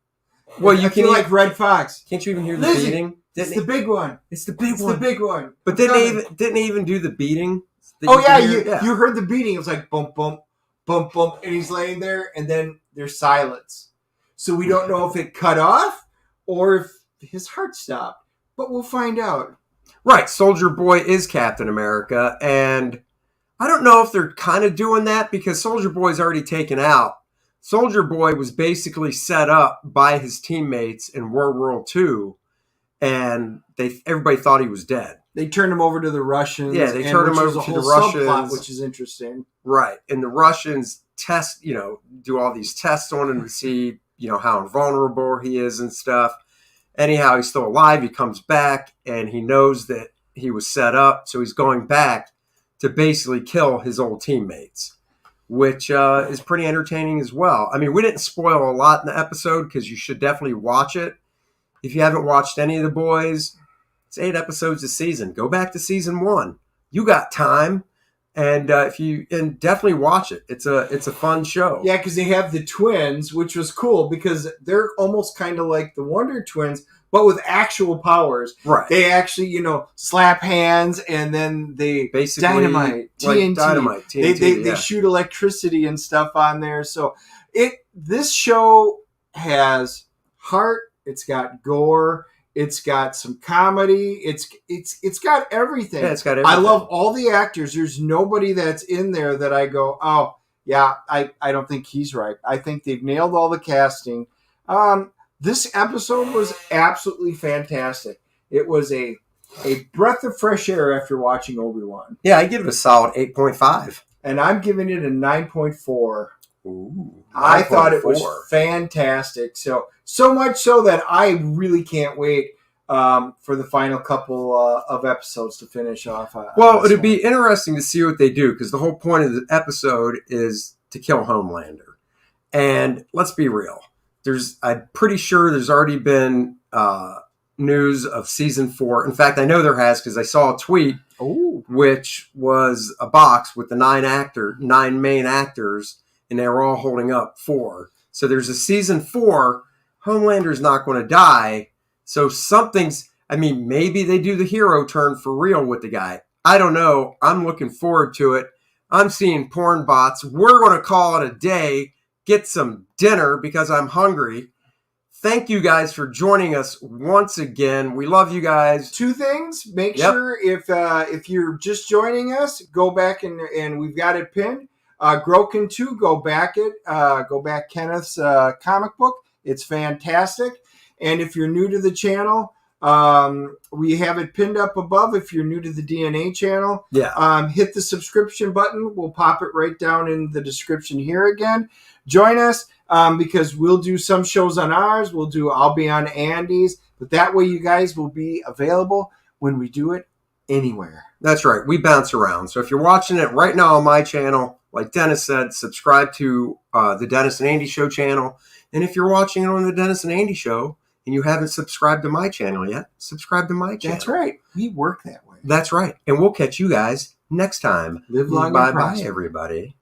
Well, you can like Red Fox. Can't you even hear the beating? It's the big one. It's the big one. It's the big one. But didn't they even do the beating? Oh yeah, you heard the beating. It was like bump, bump, bump, bump, and he's laying there, and then there's silence. So we don't know if it cut off or if his heart stopped, but we'll find out. Right, Soldier Boy is Captain America, and I don't know if they're kind of doing that because Soldier Boy's already taken out. Soldier Boy was basically set up by his teammates in World War II, and everybody thought he was dead. They turned him over to the Russians. Yeah, they turned him over to the Russians, subplot, which is interesting. Right, and the Russians do all these tests on him to see, how invulnerable he is and stuff. Anyhow, he's still alive. He comes back, and he knows that he was set up, so he's going back to basically kill his old teammates, which is pretty entertaining as well. I mean, we didn't spoil a lot in the episode because you should definitely watch it. If you haven't watched any of The Boys, it's 8 episodes a season. Go back to season 1. You got time, and definitely watch it. It's a fun show. Yeah, because they have the twins, which was cool because they're almost kind of like the Wonder Twins, but with actual powers. Right. They actually, slap hands, and then they basically dynamite, TNT. They shoot electricity and stuff on there. So this show has heart. It's got gore. It's got some comedy. It's got everything. Yeah, it's got everything. I love all the actors. There's nobody that's in there that I go, oh yeah, I don't think he's right. I think they've nailed all the casting. This episode was absolutely fantastic. It was a breath of fresh air after watching Obi-Wan. Yeah, I give it a solid 8.5. And I'm giving it a 9.4. Ooh. I thought it was 9.4. fantastic. So much so that I really can't wait for the final couple of episodes to finish off. Well, it'd be interesting to see what they do, because the whole point of the episode is to kill Homelander. And let's be real. I'm pretty sure there's already been news of season 4. In fact, I know there has, because I saw a tweet, which was a box with the 9 main actors, and they were all holding up 4. So there's a season 4. Homelander's not going to die. So maybe they do the hero turn for real with the guy. I don't know. I'm looking forward to it. I'm seeing porn bots. We're going to call it a day, get some dinner because I'm hungry. Thank you guys for joining us once again. We love you guys. 2 things. Make sure if you're just joining us, go back and we've got it pinned. Groken 2, go back Kenneth's comic book. It's fantastic. And if you're new to the channel, we have it pinned up above. If you're new to the DNA channel, hit the subscription button. We'll pop it right down in the description here again. Join us because we'll do some shows on ours. I'll be on Andy's, but that way you guys will be available when we do it anywhere. That's right. We bounce around. So if you're watching it right now on my channel, like Dennis said, subscribe to the Dennis and Andy Show channel. And if you're watching it on the Dennis and Andy Show and you haven't subscribed to my channel yet, subscribe to my channel. That's right. We work that way. That's right. And we'll catch you guys next time. Live long and Bye-bye, prosper. everybody.